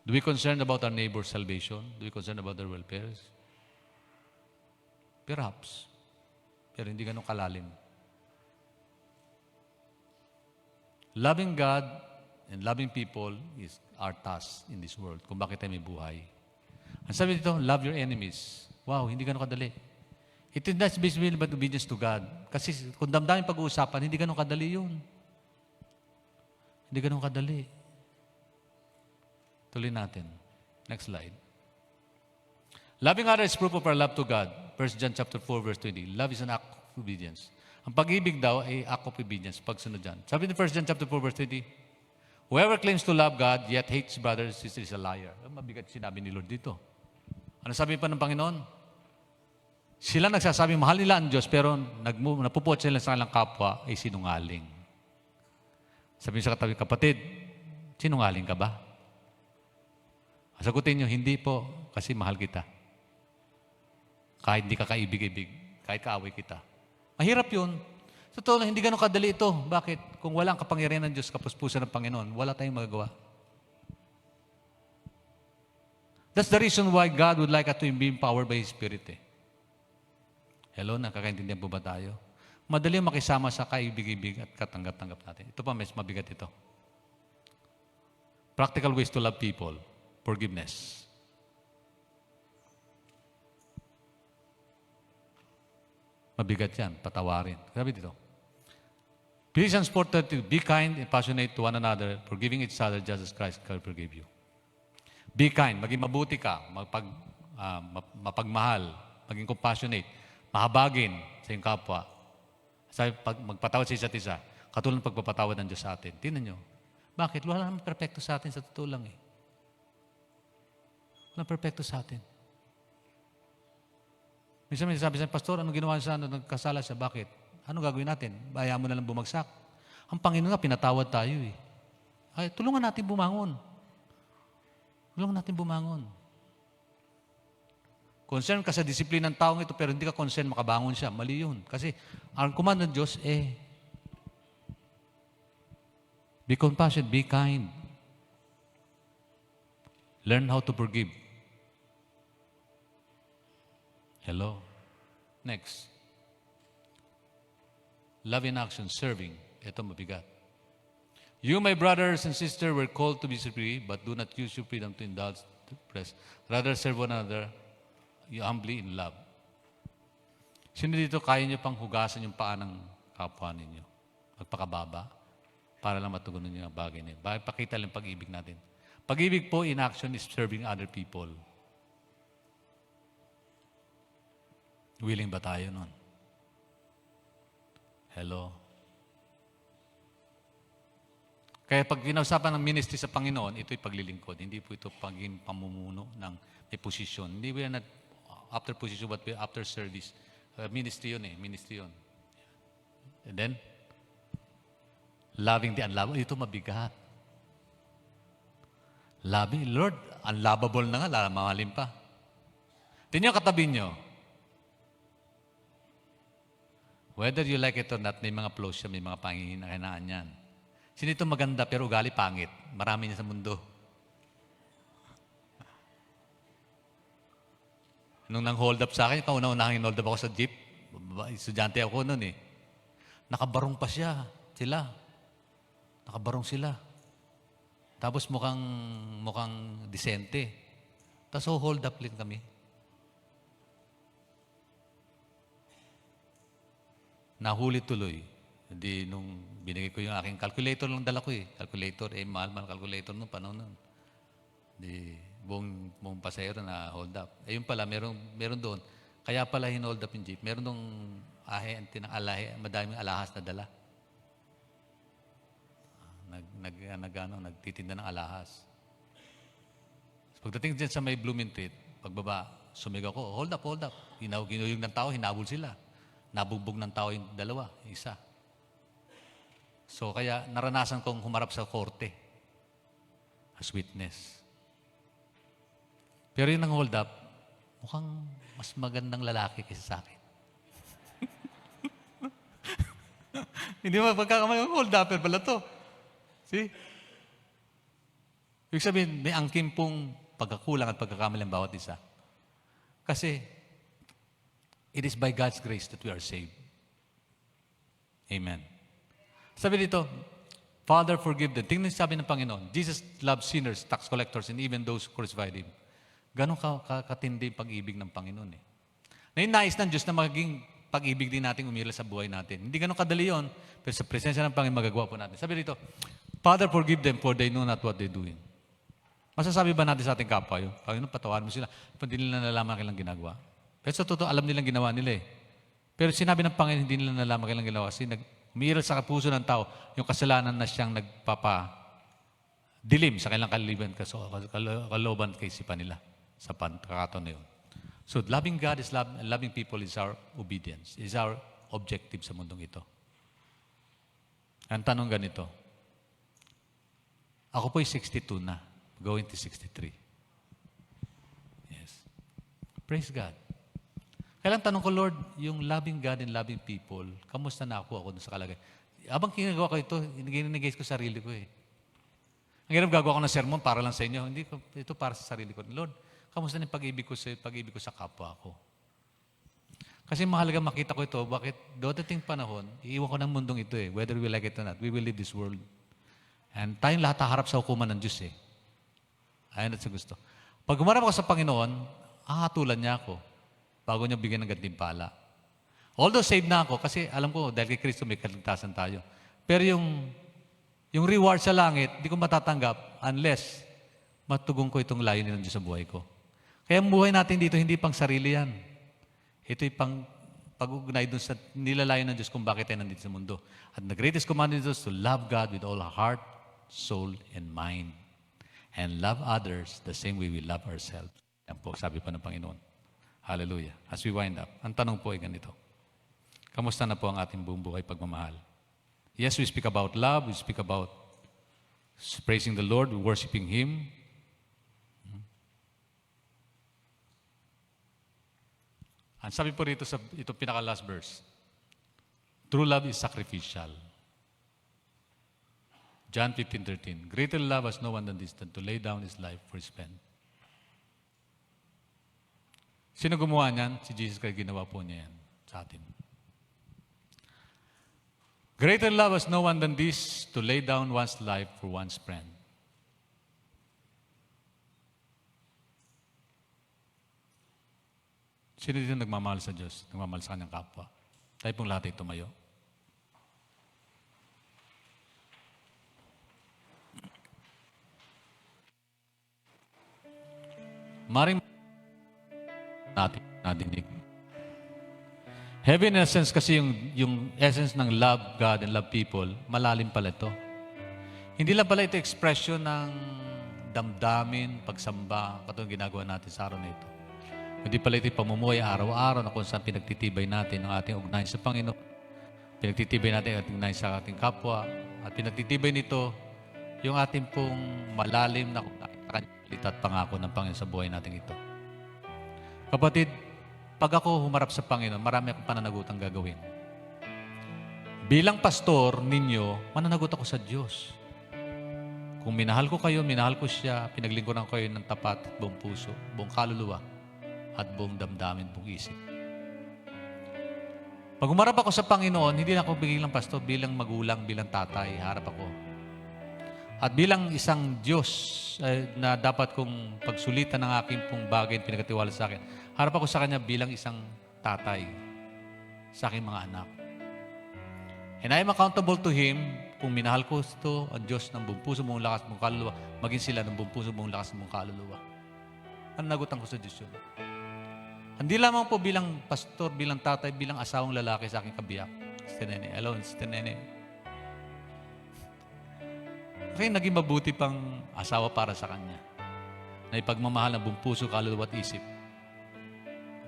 Do we concern about our neighbor's salvation? Do we concern about their welfare? Perhaps. Pero hindi ganun kalalim. Loving God and loving people is our task in this world. Kung bakit tayo may buhay. Ang sabi dito, love your enemies. Wow, hindi ganun kadali. It is not based on but obedience to God. Kasi kung damdamin pag-uusapan, hindi ganun kadali yun. Hindi ganun kadali. Tuloy natin. Next slide. Loving others is proof of our love to God. 1 John chapter 4, verse 20. Love is an act of obedience. Ang pag-ibig daw ay act of obedience. Pagsunod dyan. Sabi ni 1 John chapter 4, verse 20, whoever claims to love God, yet hates brother and sister is a liar. Mabigat sinabi ni Lord dito. Ano sabi pa ng Panginoon? Sila nagsasabi, mahal nila ang Diyos, pero napupuot sila sa kanilang kapwa ay sinungaling. Sabi sa katabi, kapatid, sinungaling ka ba? Sagutin nyo, hindi po, kasi mahal kita. Kahit hindi ka kaibig-ibig, kahit kaaway kita. Mahirap yun. Sa totoo lang, hindi ganun kadali ito. Bakit? Kung wala ang kapangyarihan ng Diyos, kapuspusan ng Panginoon, wala tayong magagawa. That's the reason why God would like us to be empowered by His Spirit. Hello, nakakaintindihan po ba tayo? Madali makisama sa kaibig-ibig at katanggap-tanggap natin. Ito pa, mas mabigat ito. Practical ways to love people. Forgiveness. Mabigat yan, patawarin. Sabi dito. Ephesians 4:32, be kind and passionate to one another, forgiving each other just as Christ forgave you. Be kind, maging mabuti ka, mapagmahal, maging compassionate, mahabagin sa iyong kapwa. Sabi, magpatawad sa isa't isa, katulad ng pagpapatawad ng Diyos sa atin. Tingnan nyo. Bakit? Wala naman perfecto sa atin sa totoo lang eh. Wala perfecto sa atin. Minsan may sabi sa pastor, anong ginawa siya? Nagkasala siya. Bakit? Anong gagawin natin? Bayaan mo na lang bumagsak. Ang Panginoon nga, pinatawad tayo eh. Ay, tulungan natin bumangon. Tulungan natin bumangon. Concern ka sa disiplina ng taong ito, pero hindi ka concern makabangon siya. Mali yun. Kasi ang command ng Diyos, be compassionate, be kind. Learn how to forgive. Hello. Next. Love in action, serving. Ito mabigat. You, my brothers and sisters, were called to be free, but do not use your freedom to indulge the press. Rather, serve one another, you humbly in love. Sino dito kaya niyo pang hugasan yung paa ng kapwa ninyo? Magpakababa para lang matugunan niyo ang bagay niyo. Pakita lang pag-ibig natin. Pag-ibig po in action is serving other people. Willing ba tayo nun? Hello? Kaya pag kinausapan ng ministry sa Panginoon, ito'y paglilingkod. Hindi po ito paging pamumuno ng may posisyon. Hindi po yan after position, but after service. Ministry yun Ministry yun. And then, loving the unlovable. Ito mabigat. Loving, Lord, unlovable na nga, mamahalin pa. Tingnan katabi nyo. Whether you like it or not, may mga flaws siya, may mga panghihinaan yan. Sino ito maganda pero ugali pangit? Marami niya sa mundo. Nung nang-hold up sa akin, kauna-unahang hold up ako sa jeep, estudyante ako noon Nakabarong pa siya, sila. Nakabarong sila. Tapos mukhang disente. Tapos hold up lang kami. Nahuli tuloy. Hindi nung binigay ko yung aking calculator lang dala ko Calculator, mahal calculator nung panahon nun. Di buong pasahero na hold up. Ayun pala, meron doon. Kaya pala hin-hold up yung jeep. Meron nung madaming alahas na dala. Nagtitinda ng alahas. Pagdating dyan sa may Blumentritt, pagbaba, sumigaw ko, hold up. Ginuyog ng tao, hinabol sila. Nabugbog ng tao yung dalawa, isa. So, kaya naranasan kong humarap sa korte as witness. Pero yun ang hold up, mukhang mas magandang lalaki kaysa sa akin. Hindi mo pagkakamay, hold upper pala to. See? Ibig sabihin, may angkin pong pagkakulang at pagkakamali ang bawat isa. Kasi, it is by God's grace that we are saved. Amen. Sabi dito, Father, forgive them. Tingnan sabi ng Panginoon, Jesus loved sinners, tax collectors, and even those who crucified Him. Ganon katindi pag-ibig ng Panginoon Nais ng Diyos na maging pag-ibig din natin umila sa buhay natin. Hindi ganon kadali yun, pero sa presensya ng Panginoon magagawa po natin. Sabi dito, Father, forgive them for they know not what they're doing. Masasabi ba natin sa ating kapwa yun? Panginoon, patawarin mo sila. Hindi nila nalaman kailang ginagawa. Pero sa totoo, alam nilang ginawa nila Pero sinabi ng Panginoon, hindi nila nalaman kailang ginawa kasi umiiral sa puso ng tao yung kasalanan na siyang nagpapadilim sa kailang kalooban kay isipan nila sa pagkakataon na yun. So, loving God is loving people is our obedience, is our objective sa mundong ito. Ang tanong ganito, ako po'y 62 na, going to 63. Yes. Praise God. Kailang tanong ko, Lord, yung loving God and loving people, kamusta na ako dun sa kalagay? Abang kinagawa ko ito, ginigay ko sarili ko Ang hirap gagawa ko ng sermon para lang sa inyo. Hindi ko, ito para sa sarili ko. Lord, kamusta na pag-ibig ko sa kapwa ko? Kasi mahalaga makita ko ito, bakit dadating panahon, iiwan ko ng mundong ito whether we like it or not, we will leave this world. And tayong lahat haharap sa hukuman ng Diyos Ayon at sa gusto. Pag humarap ako sa Panginoon, hahatulan niya ako bago niya bigyan ng gantimpala. Although saved na ako, kasi alam ko, dahil kay Kristo may kaligtasan tayo. Pero yung reward sa langit, di ko matatanggap unless matugong ko itong layunin ng Diyos sa buhay ko. Kaya ang buhay natin dito, hindi pang sarili yan. Ito'y pang pag-ugnay dun sa nilalayon ng Diyos kung bakit tayo nandito sa mundo. At the greatest commandment is to love God with all our heart, soul, and mind. And love others the same way we love ourselves. Yan po, sabi pa ng Panginoon. Hallelujah. As we wind up, ang tanong po ay ganito. Kamusta na po ang ating buong buhay pagmamahal? Yes, we speak about love. We speak about praising the Lord, worshiping Him. Ang sabi po rito sa ito pinaka-last verse, true love is sacrificial. John 15:13, greater love has no one than this, than to lay down his life for his friend. Sino gumawa niyan? Si Jesus, kaya ginawa po niya yan sa atin. Greater love has no one than this, to lay down one's life for one's friend. Sino dito nagmamahal sa Diyos? Nagmamahal sa kanyang kapwa? Tayo pong lahat ay tumayo. Maring natin nadinig. Heaven in a sense kasi yung essence ng love God and love people, malalim pala ito. Hindi lang pala ito expression ng damdamin, pagsamba, katulad ginagawa natin sa araw na ito. Hindi pala ito pamumuhay araw-araw na kung saan pinagtitibay natin ang ating ugnayan sa Panginoon. Pinagtitibay natin ang ating ugnayan sa ating kapwa. At pinagtitibay nito yung ating pong malalim na ugnayan at pangako ng Panginoon sa buhay natin ito. Kapatid, pag ako humarap sa Panginoon, marami akong pananagutang gagawin. Bilang pastor ninyo, mananagot ako sa Diyos. Kung minahal ko kayo, minahal ko siya, pinaglingkuran ko kayo ng tapat at buong puso, buong kaluluwa, at buong damdamin, buong isip. Pag humarap ako sa Panginoon, hindi na ako bilang pastor, bilang magulang, bilang tatay, harap ako. At bilang isang Diyos na dapat kong pagsulitan ng aking pong bagay na pinagkatiwala sa akin, harap ako sa Kanya bilang isang tatay sa aking mga anak. And I am accountable to Him kung minahal ko ito, ang Diyos ng buong puso, buong lakas, buong kaluluwa, maging sila ng buong puso, buong lakas, buong kaluluwa. Ano nagutan ko sa Diyos yun? Hindi lamang po bilang pastor, bilang tatay, bilang asawang lalaki sa aking kabiyak. Sister Nene, alone, Sister Nene. Kasi naging mabuti pang asawa para sa kanya. Na ipagmamahal ng buong puso, kaluluwa at isip.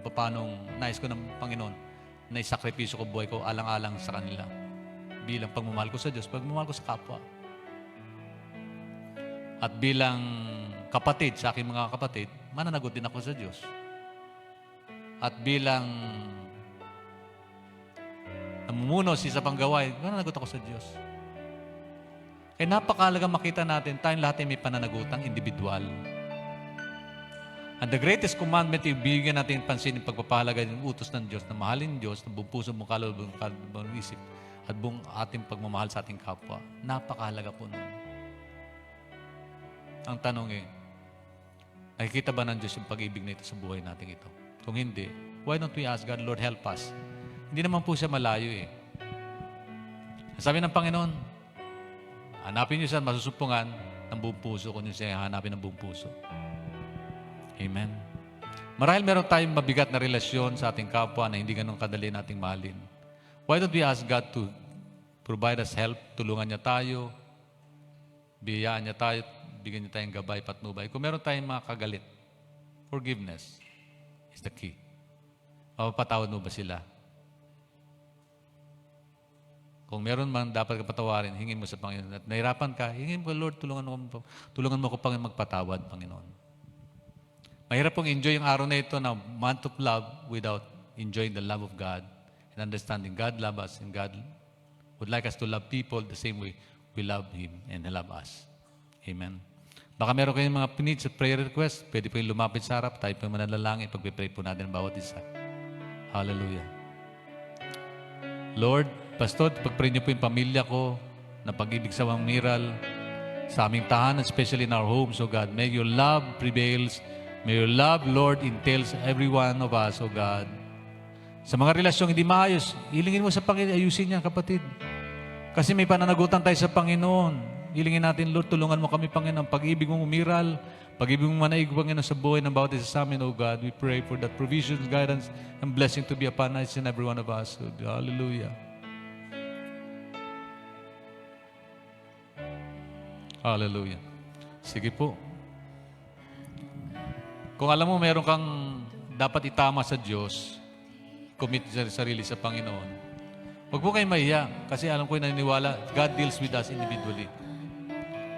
Paano nais ko ng Panginoon na isakripisyo ko buhay ko alang-alang sa kanila. Bilang pagmamahal ko sa Diyos, pagmamahal ko sa kapwa. At bilang kapatid sa aking mga kapatid, mananagot din ako sa Diyos. At bilang namumuno sa isa pang gawain, mananagot ako sa Diyos. Kaya napakahalaga makita natin, tayong lahat ay may pananagutang individual. And the greatest commandment, ibigyan natin pansin yung pagpapahalaga ng utos ng Diyos, na mahalin Diyos, ng buong puso, buong kaluluwa, buong isip, at buong ating pagmamahal sa ating kapwa. Napakahalaga po nun. Ang tanong nakikita ba ng Diyos yung pag-ibig na ito sa buhay natin ito? Kung hindi, why don't we ask God, Lord, help us? Hindi naman po siya malayo Sabi ng Panginoon, hanapin niyo siya masusupungan ng buong puso kung siya hanapin ng buong puso. Amen. Marahil meron tayong mabigat na relasyon sa ating kapwa na hindi ganun kadali nating mahalin. Why don't we ask God to provide us help, tulungan niya tayo, biyayaan niya tayo, bigyan niya tayong gabay, patnubay. Kung meron tayong mga kagalit, forgiveness is the key. Mapapatawad mo ba sila? Kung meron man dapat kapatawarin, hingin mo sa Panginoon. At nahirapan ka, hingin mo, Lord, tulungan mo ko Panginoon magpatawad, Panginoon. Mahirap pong enjoy yung araw na ito na month of love without enjoying the love of God and understanding God loves us and God would like us to love people the same way we love Him and He loves us. Amen. Baka meron kayong mga needs at prayer request, pwede po yung lumapit sa harap, tayo po yung mananalangin, pag-pray po natin ang bawat isa. Hallelujah. Lord, Pastor, pag-pray niyo po yung pamilya ko na pag-ibig sa mamiral, sa aming tahanan, especially in our homes, O God. May your love prevails. May your love, Lord, entails every one of us, O God. Sa mga relasyong hindi maayos, hilingin mo sa Panginoon, ayusin niya, kapatid. Kasi may pananagutan tayo sa Panginoon. Hilingin natin, Lord, tulungan mo kami, Panginoon. Pag-ibig mo umiral, pag-ibig mo manaig, Panginoon, sa buhay ng bawat isa sa amin, O God. We pray for that provision, guidance, and blessing to be upon us and every one of us. Hallelujah. Hallelujah. Sige po. Kung alam mo, meron kang dapat itama sa Diyos, commit sa sarili sa Panginoon. Huwag po kayong mahiya kasi alam ko yung naniniwala, God deals with us individually.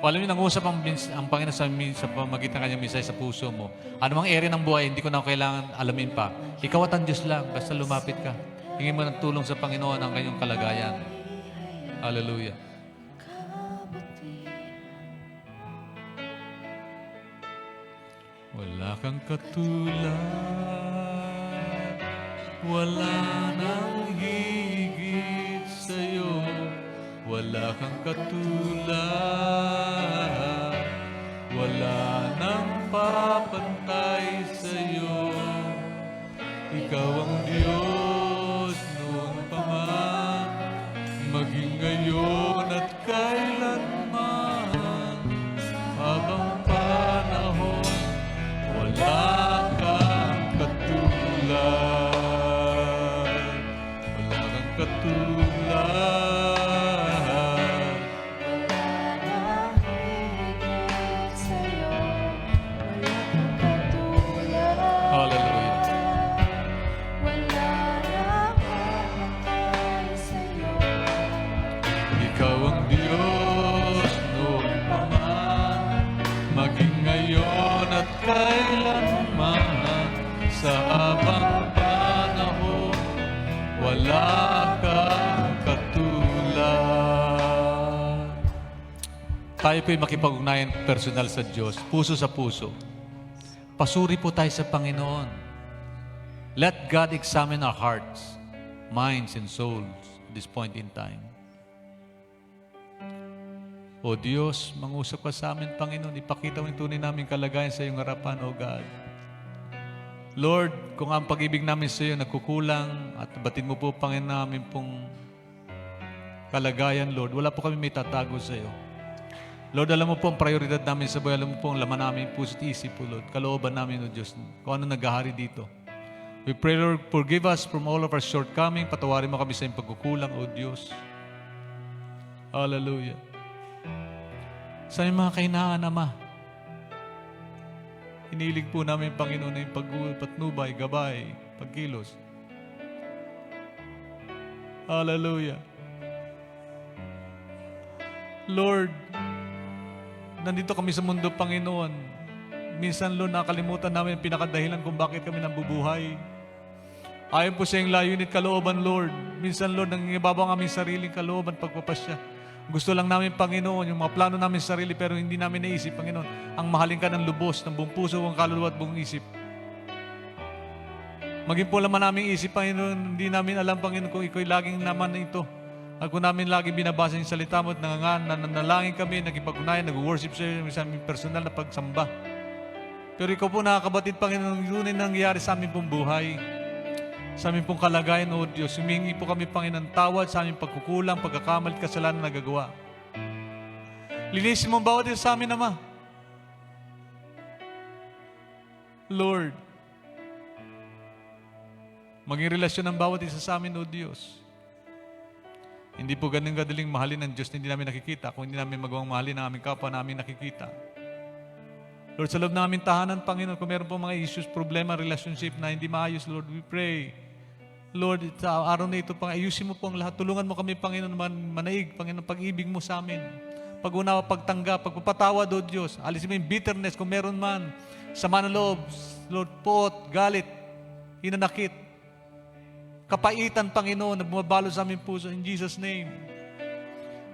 Kung alam niyo, nang-usap ang Panginoon sa pamagitan ng kanyang mensahe sa puso mo, anumang area ng buhay, hindi ko na kailangan alamin pa. Ikaw at ang Diyos lang, basta lumapit ka. Hingin mo ng tulong sa Panginoon ang kanyang kalagayan. Hallelujah. Wala kang katulad, wala nang higit sa'yo. Wala kang katulad, wala nang papantay sa'yo. Ikaw ang Diyos noon pa man, maging ngayon at kailanman. Habang panahon, wala kang katulad, wala kang katulad. Ikaw ang Diyos noon pa man, maging ngayon at kailanman. Sa habang panahon, wala kang katulad. Tayo po'y makipag-ugnayan personal sa Diyos, puso sa puso. Pasuri po tayo sa Panginoon. Let God examine our hearts, minds, and souls at this point in time. O Diyos, mangusap ka sa amin, Panginoon. Ipakita mo yung tunay namin kalagayan sa iyong harapan, O God. Lord, kung ang pag-ibig namin sa iyo nagkukulang at batid mo po, Panginoon, namin pong kalagayan, Lord, wala po kami may tatago sa iyo. Lord, alam mo po ang prioridad namin sa buhay. Alam mo po ang laman namin, puso at isip po, Lord. Kalooban namin, O Diyos, kung ano naghahari dito. We pray, Lord, forgive us from all of our shortcomings. Patawarin mo kami sa iyong pagkukulang, O Diyos. Hallelujah. Sa aming mga kahinaan, Ama, hinilig po namin, Panginoon, na yung patnubay, gabay, pagkilos. Hallelujah. Lord, nandito kami sa mundo, Panginoon. Minsan, Lord, nakalimutan namin ang pinakadahilan kung bakit kami nabubuhay. Ayon po sa iyong layunin at kalooban, Lord. Minsan, Lord, nangingibabaw ang aming sariling kalooban pagpapasya. Gusto lang namin, Panginoon, yung mga plano namin sa sarili, pero hindi namin naisip, Panginoon, ang mahalin ka ng lubos, ng buong puso, buong kaluluwa at buong isip. Maging po laman namin isip, Panginoon, hindi namin alam, Panginoon, kung ikaw laging naman na ito. At kung namin laging binabasa yung salita mo at nanalangin kami, nagipag-unayan, nag-worship sa iyo, sa aming personal na pagsamba. Pero ikaw po nakakabatid, Panginoon, yun ay nangyayari sa aming pong buhay. Sa aming pong kalagayan, O Diyos, humingi po kami, Panginoon, tawad sa aming pagkukulang, pagkakamal at kasalanan na nagagawa. Linisin mo ang bawat isa sa amin, Ama. Lord, maging relasyon ng bawat isa sa amin, O Diyos. Hindi po ganun kadaling mahalin ng Diyos na hindi namin nakikita kung hindi namin magawang mahalin ang aming kapwa namin nakikita. Lord, sa loob ng aming tahanan, Panginoon, kung meron po mga issues, problema, relationship na hindi maayos, Lord, we pray. Lord, sa araw na ito, ayusin mo po ang lahat. Tulungan mo kami, Panginoon, manaig, Panginoon, pag-ibig mo sa amin. Pag-unawa, pagtanggap, pagpapatawad, O Diyos. Alisin mo yung bitterness kung meron man. Sama ng loob, Lord, poot, galit, hinanakit. Kapaitan, Panginoon, na bumabalo sa aming puso. In Jesus' name.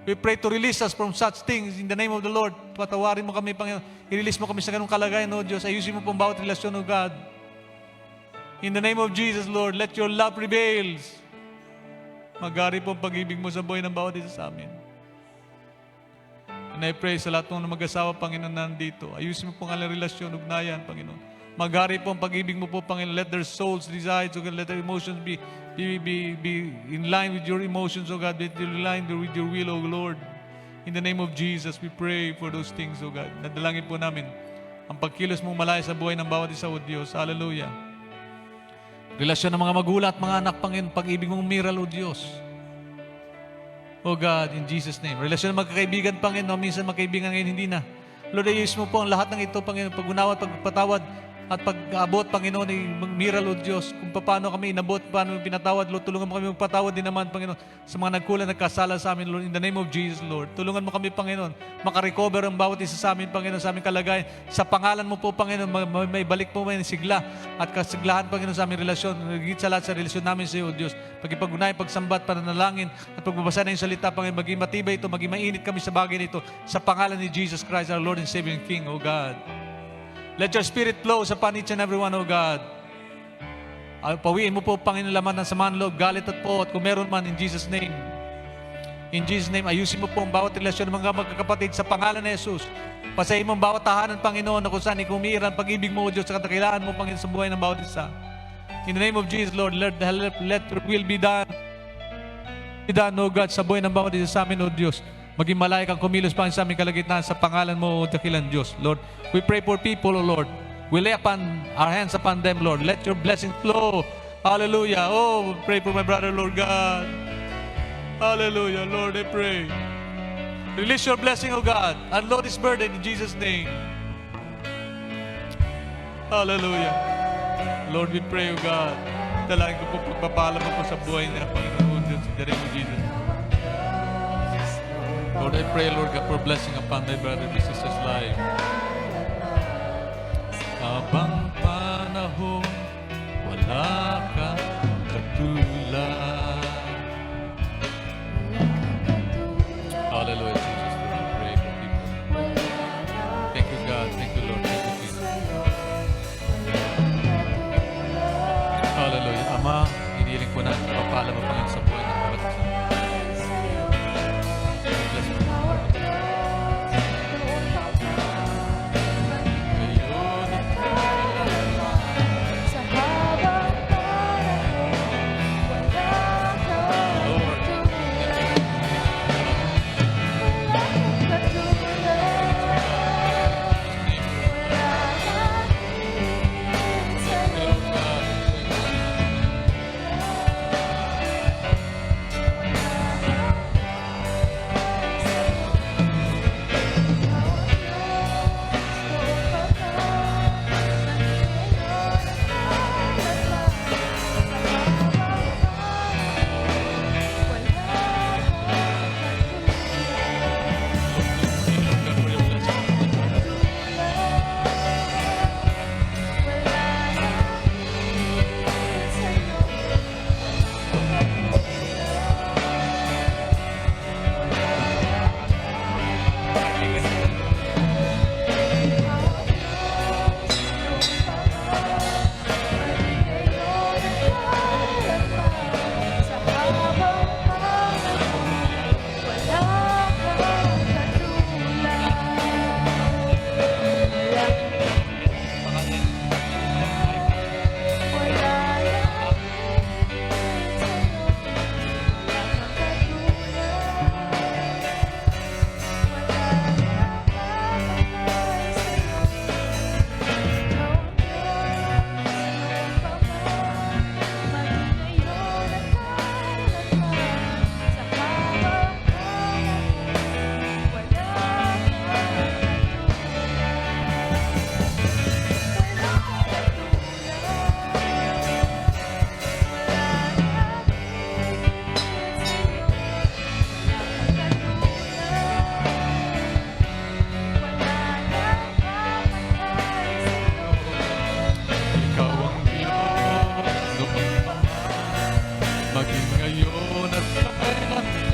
We pray to release us from such things in the name of the Lord. Patawarin mo kami, Panginoon. I-release mo kami sa ganung kalagayan, O Diyos. Ayusin mo po ang bawat relasyon, O God. In the name of Jesus, Lord, let your love prevail. Magari po ang pag-ibig mo sa buhay ng bawat isa sa amin. And I pray sa lahat ng mag-asawa, Panginoon, nandito. Ayusin mo po ang alang relasyon, ugnayan, Panginoon. Magari po ang pag-ibig mo po, Panginoon. Let their souls reside, so God, let their emotions be in line with your emotions, O God. Let in line with your will, O Lord. In the name of Jesus, we pray for those things, O God. Nadalangin po namin ang pagkilos mong malaya sa buhay ng bawat isa, O Diyos. Hallelujah. Relasyon ng mga magulang at mga anak, Panginoon, pag-ibig mong miral, O Diyos. O God, in Jesus' name. Relasyon ng magkakaibigan, Panginoon, minsan magkaibigan ngayon, hindi na. Lord, ayos mo po ang lahat ng ito, Panginoon, pag-unawa at pagpatawad. At pag-abot, Panginoon, ay magmira, Lord Diyos, kung paano kami inabot, paano pinatawad, Lord, tulungan mo kami magpatawad din naman, Panginoon, sa mga nagkulang, nagkasala sa amin, Lord, in the name of Jesus, Lord. Tulungan mo kami, Panginoon, makarecover ang bawat isa sa amin, Panginoon, sa aming kalagayan. Sa pangalan mo po, Panginoon, may balik po may sigla at kasiglahan, Panginoon, sa aming relasyon. Higit sa lahat sa relasyon namin sa iyo, Diyos. Pag-ipagunay, pagsambat, pananalangin, at pagbabasa ng salita, Panginoon, maging matibay ito, maging mainit kami sa bagay nito, sa pangalan ni Jesus Christ, our Lord and Savior and King, O God. Let your Spirit flow upon each and every one, O God. Pawiin mo po, Panginoon, laman ng samaan loob, galit at po, at kung meron man, in Jesus' name. In Jesus' name, ayusin mo po ang bawat relasyon ng mga magkakapatid sa pangalan ni Jesus. Pasahin mo ang bawat tahanan, Panginoon, na kung saan ikumiran ang pag-ibig mo, O Diyos, sa katakilaan mo, Panginoon, sa buhay ng bawat isa. In the name of Jesus, Lord, let your will be done. Be done, O God, sa buhay ng bawat isa sa amin, O Diyos. Maging malaya kang kumilos, Panginoon, sa aming kalagitnaan sa pangalan mo, O dakilang Diyos. Lord, we pray for people, O Lord. We lay upon our hands upon them, Lord. Let your blessing flow. Hallelujah. Oh, pray for my brother, Lord God. Hallelujah. Lord, I pray. Release your blessing, O God. Unload his burden in Jesus' name. Hallelujah. Lord, we pray, O God. Dalangin ko po pagpapala mo po sa buhay niya, Panginoon Diyos, in the name of Jesus. Lord, I pray, Lord God, for blessing upon my brother and sister's life. Habang panahon, wala kang katulad. Hallelujah, Jesus. Lord, I pray for people. Thank you, God. Thank you, Lord. Thank you, Jesus. Hallelujah. Ama, hinihiling ko na papala mo, Panginoon, sa buhay ng bawat isa. Bless mo.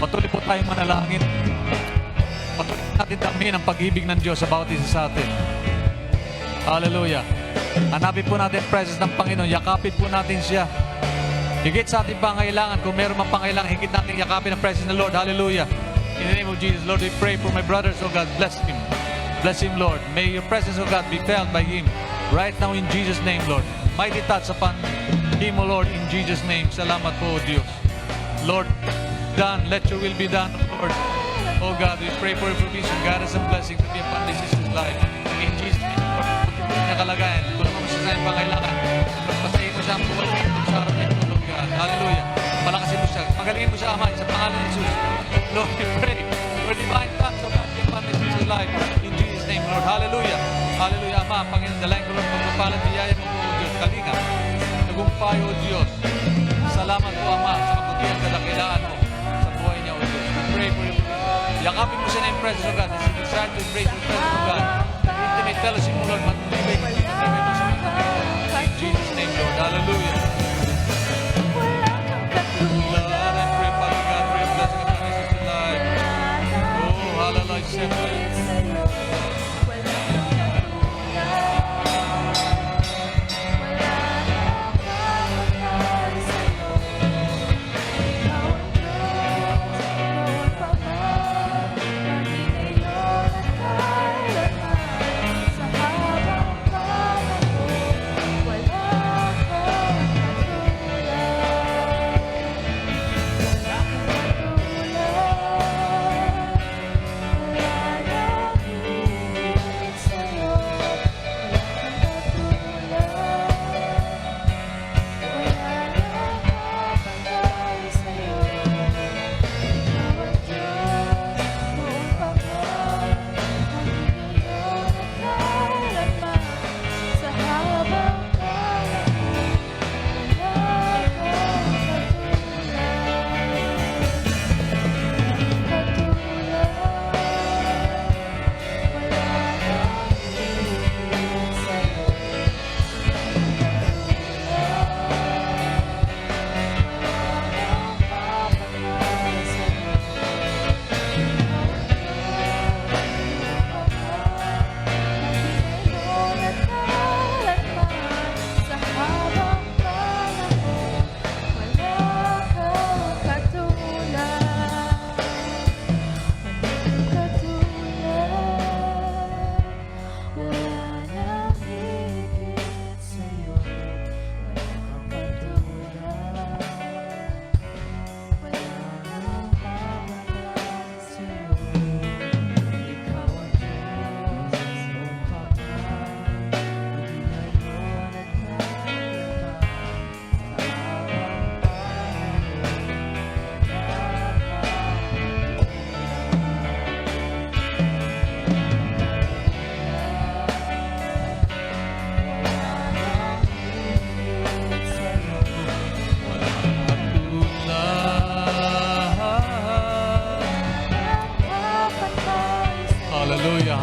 Patuloy po tayong manalangin. Patuloy natin damhin ang pag-ibig ng Diyos sa bawat isa sa atin. Hallelujah. Hanapin po natin ang presence ng Panginoon. Yakapin po natin siya. Higit sa ating pangailangan. Kung meron mang pangailangan, higit natin yakapin ang presence ng Lord. Hallelujah. In the name of Jesus, Lord, we pray for my brothers, oh God. Bless him. Bless him, Lord. May your presence, oh God, be felt by him. Right now in Jesus' name, Lord. Mighty touch upon him, oh Lord, in Jesus' name. Salamat po, Diyos. Lord, done. Let your will be done, Lord. Oh God, we pray for your provision, guidance, and blessing to be upon this sister's life. In Jesus' name, Lord. Pagkipunin niya kalagayan. Tulungan mo siya sa iyong pangailangan. Pagpasayin mo siya ang buhay mo sa harap nito, Lord God. Hallelujah. Palakasin mo siya. Pagalingin mo siya, Ama, sa pangalan ni Jesus. Lord, we pray for divine touch of God upon this sister's life. In Jesus' name, Lord. Hallelujah. Hallelujah, Ama, Panginoon, dalayan ko lang pagpapalang biyaya mo po, O Diyos, kalinga, tagumpay, O Diyos. Salamat po, Ama, sa kabutihan kadakilaan mo sa buhay niya, O Diyos. We pray for you. Yakapin mo siya na yung presence of God. As you desire to embrace the presence of God. Intimate fellowship mo, Lord. Matulibay mo sa mga. In Jesus' name, Lord. Hallelujah. Lord, I pray, Father God, for your blessing upon his sister's life. Oh, hallelujah. Shepherd.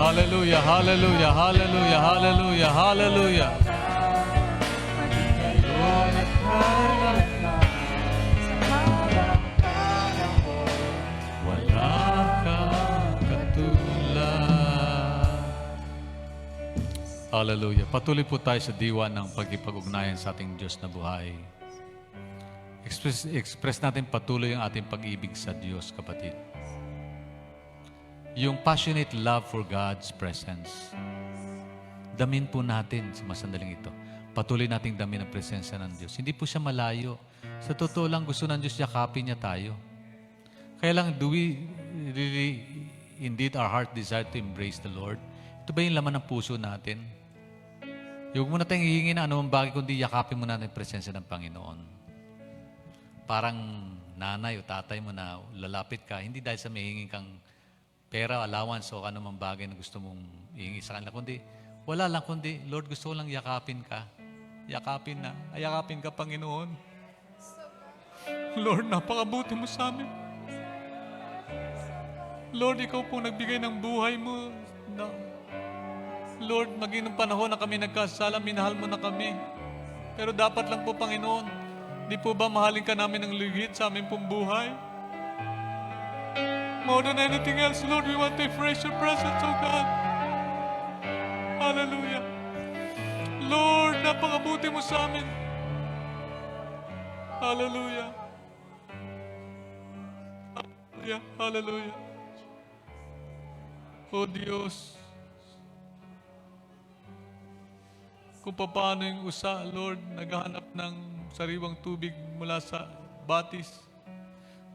Hallelujah, hallelujah, hallelujah, hallelujah, hallelujah. Wala kang katulad. Hallelujah. Patuloy po tayo sa diwa ng pagkipag-ugnayan sa ating Diyos na buhay. Express natin patuloy ang ating pag-ibig sa Diyos, kapatid. Yung passionate love for God's presence. Damin po natin sa masandaling ito. Patuloy nating damin ang presensya ng Diyos. Hindi po siya malayo. Sa totoo lang, gusto ng Diyos yakapin niya tayo. Kaya lang, do we really, indeed, our heart desire to embrace the Lord? Ito ba yung laman ng puso natin? Huwag mo na tayong hihingi na anumang bagay, kundi yakapin mo natin ang presensya ng Panginoon. Parang nanay o tatay mo na lalapit ka, hindi dahil sa may hingin kang pera, allowance o anumang bagay na gusto mong ihingi sa kanila, kundi wala lang, kundi Lord, gusto ko lang yakapin ka. Yakapin na. Ayakapin ka, Panginoon. Lord, napakabuti mo sa amin. Lord, ikaw po nagbigay ng buhay mo. Lord, maging ng panahon na kami nagkasala, minahal mo na kami. Pero dapat lang po, Panginoon, di po ba mahalin ka namin ng ligit sa aming pong buhay? More than anything else, Lord, we want to embrace your presence, oh God. Hallelujah. Lord, napakabuti mo sa amin. Hallelujah. Hallelujah. Hallelujah. Oh Diyos, kung paano yung usa, Lord, naghahanap ng sariwang tubig mula sa batis.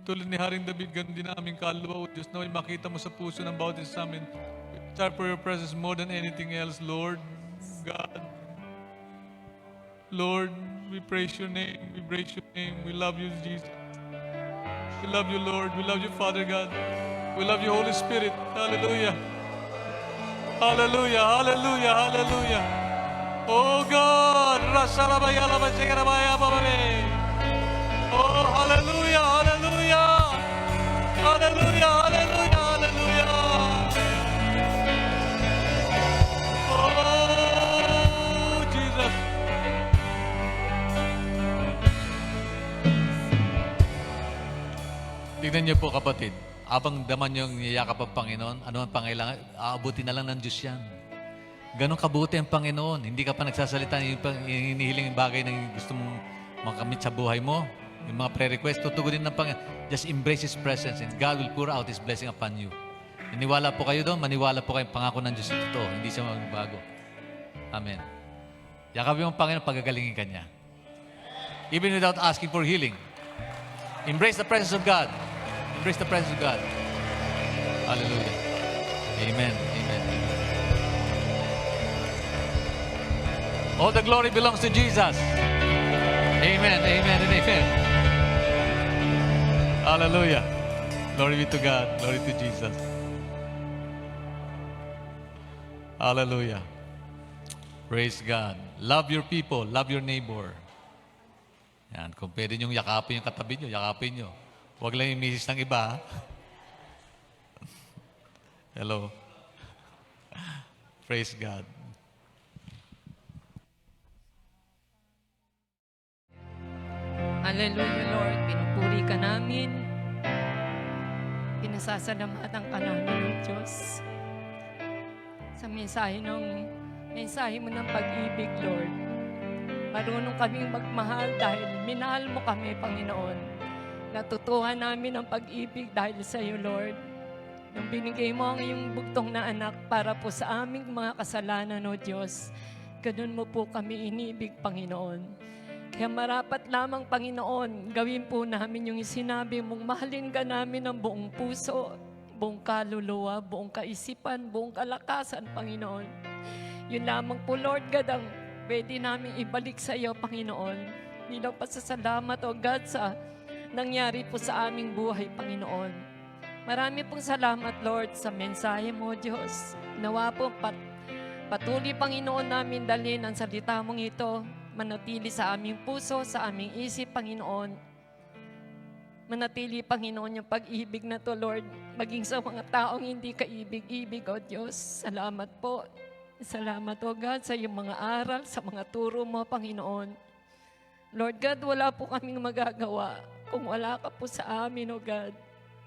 Tulad ni Haring David, ganun din aming kaluluwa, O Diyos, naway makita mo sa puso ng bawat isa sa amin. We desire for your presence more than anything else, Lord God. Lord, we praise your name. We praise your name. We love you, Jesus. We love you, Lord. We love you, Father God. We love you, Holy Spirit. Hallelujah. Hallelujah, hallelujah, hallelujah. Oh God, Rasalabaya, Labashaya, Bababe. Oh, hallelujah, hallelujah. Hallelujah, hallelujah, hallelujah. Oh, Jesus. Tignan niyo po kapatid, habang daman yung niyayakap ang Panginoon, ano ang pangailangan, aabuti na lang ng Diyos yan. Ganon kabuti ang Panginoon. Hindi ka pa nagsasalita yung hinihiling bagay na gusto mong makamit sa buhay mo. Yung mga prayer request, tutugunin ng Panginoon. Just embrace His presence and God will pour out His blessing upon you. Maniwala po kayo doon, maniwala po kayo pangako ng Diyos ito. Hindi siya magbago. Amen. Yakapin mo ang Panginoon, pagagalingin ka niya. Even without asking for healing. Embrace the presence of God. Embrace the presence of God. Hallelujah. Amen. Amen. All the glory belongs to Jesus. Amen. Amen and amen. Hallelujah. Glory be to God. Glory to Jesus. Hallelujah. Praise God. Love your people. Love your neighbor. Yan. Kung pwede niyong yakapin yung katabi niyo, yakapin niyo. Huwag lang yung misis ng iba. Hello. Praise God. Hallelujah, Lord. Pinupuri ka namin. Pinasasalamatan ka namin, Diyos. Sa mensahe mo ng pag-ibig, Lord. Marunong kaming magmahal dahil minahal mo kami, Panginoon. Natutuhan namin ang pag-ibig dahil sa iyo, Lord. Nung binigay mo ang iyong bugtong na anak para po sa aming mga kasalanan, O Diyos, ganun mo po kami inibig, Panginoon. Kaya marapat lamang, Panginoon, gawin po namin yung sinabi mong mahalin ka namin ng buong puso, buong kaluluwa, buong kaisipan, buong kalakasan, Panginoon. Yun lamang po, Lord God, ang pwede namin ibalik sa iyo, Panginoon. Bilang pasasalamat, O God, sa nangyari po sa aming buhay, Panginoon. Marami pong salamat, Lord, sa mensahe mo, Diyos. Nawa po patuloy, Panginoon, namin dalhin ang salita mong ito, manatili sa aming puso, sa aming isip, Panginoon. Manatili, Panginoon, yung pag-ibig na to, Lord, maging sa mga taong hindi kaibig-ibig, O Diyos. Salamat po. Salamat, O God, sa iyong mga aral, sa mga turo mo, Panginoon. Lord God, wala po kaming magagawa kung wala ka po sa amin, O God.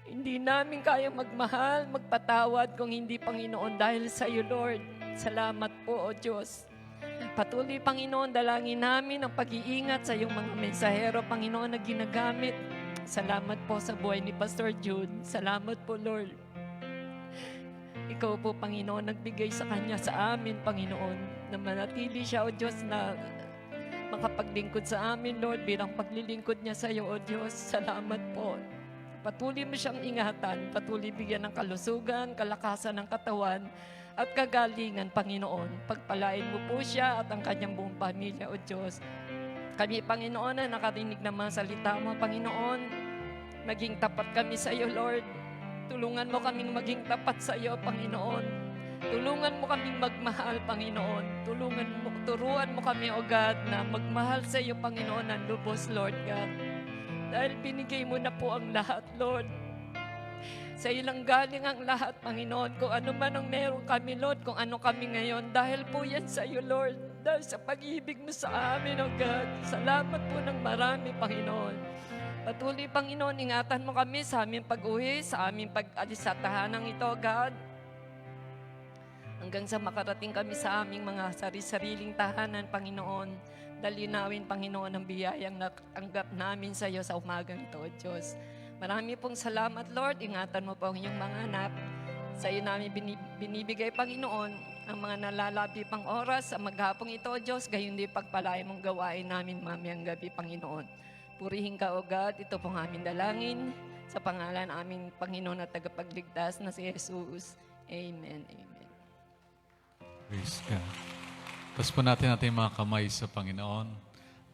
Hindi namin kaya magmahal, magpatawad kung hindi, Panginoon, dahil sa iyo, Lord. Salamat po, O Diyos. Patuloy, Panginoon, dalangin namin ang pag-iingat sa iyong mga mensahero, Panginoon, na ginagamit. Salamat po sa buhay ni Pastor Jude. Salamat po, Lord. Ikaw po, Panginoon, nagbigay sa kanya sa amin, Panginoon, na manatili siya, O Diyos, na makapaglingkod sa amin, Lord, bilang paglilingkod niya sa iyo, O Diyos. Salamat po. Patuloy mo siyang ingatan, patuloy bigyan ng kalusugan, kalakasan ng katawan, at kagalingan, Panginoon. Pagpalain mo po siya at ang kanyang buong pamilya, O Diyos. Kami, Panginoon, na nakarinig ng mga salita mo, Panginoon, maging tapat kami sa iyo, Lord. Tulungan mo kaming maging tapat sa iyo, Panginoon. Tulungan mo kaming magmahal, Panginoon. Turuan mo kami, O God, na magmahal sa iyo, Panginoon, ng lubos, Lord God. Dahil binigay mo na po ang lahat, Lord. Sa iyo lang galing ang lahat, Panginoon. Kung ano man ang meron kami, Lord, kung ano kami ngayon, dahil po yan sa iyo, Lord. Dahil sa pag-ibig mo sa amin, O God. Salamat po ng marami, Panginoon. Patuloy, Panginoon, ingatan mo kami sa aming pag-uwi, sa aming pag-alis sa tahanang ito, God. Hanggang sa makarating kami sa aming mga sari-sariling tahanan, Panginoon. Dalinawin, Panginoon, ang biyayang natanggap namin sa iyo sa umagang ito, Diyos. Marami pong salamat, Lord. Ingatan mo po ang inyong mga anak. Sa iyo namin binibigay, Panginoon, ang mga nalalabi pang oras sa maghapong ito, Diyos. Gayon din pagpalain mong gawain namin mamayang gabi, Panginoon. Purihin ka, O God. Ito pong aming dalangin sa pangalan aming Panginoon at tagapagligtas na si Jesus. Amen. Amen. Praise God. Tapos po natin mga kamay sa Panginoon.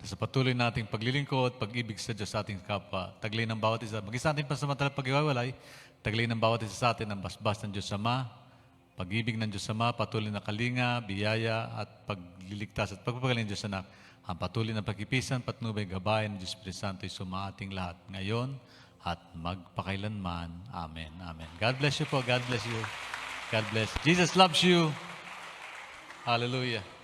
Sa patuloy nating paglilingkod, pag-ibig sa Diyos sa ating kapwa, taglay ng bawat isa. Maging sa ating pansamantalang pag-iwalay, taglay ng bawat isa sa atin ang basbas ng Diyos Ama, pag-ibig ng Diyos Ama, patuloy na kalinga, biyaya at pagliligtas at pagpapagaling ng Diyos Anak, ang patuloy na pagkipisan, patnubay, gabayan ng Diyos Espiritu Santo ay sumaating lahat ngayon at magpakailanman. Amen. Amen. God bless you po. God bless you. God bless. Jesus loves you. Hallelujah.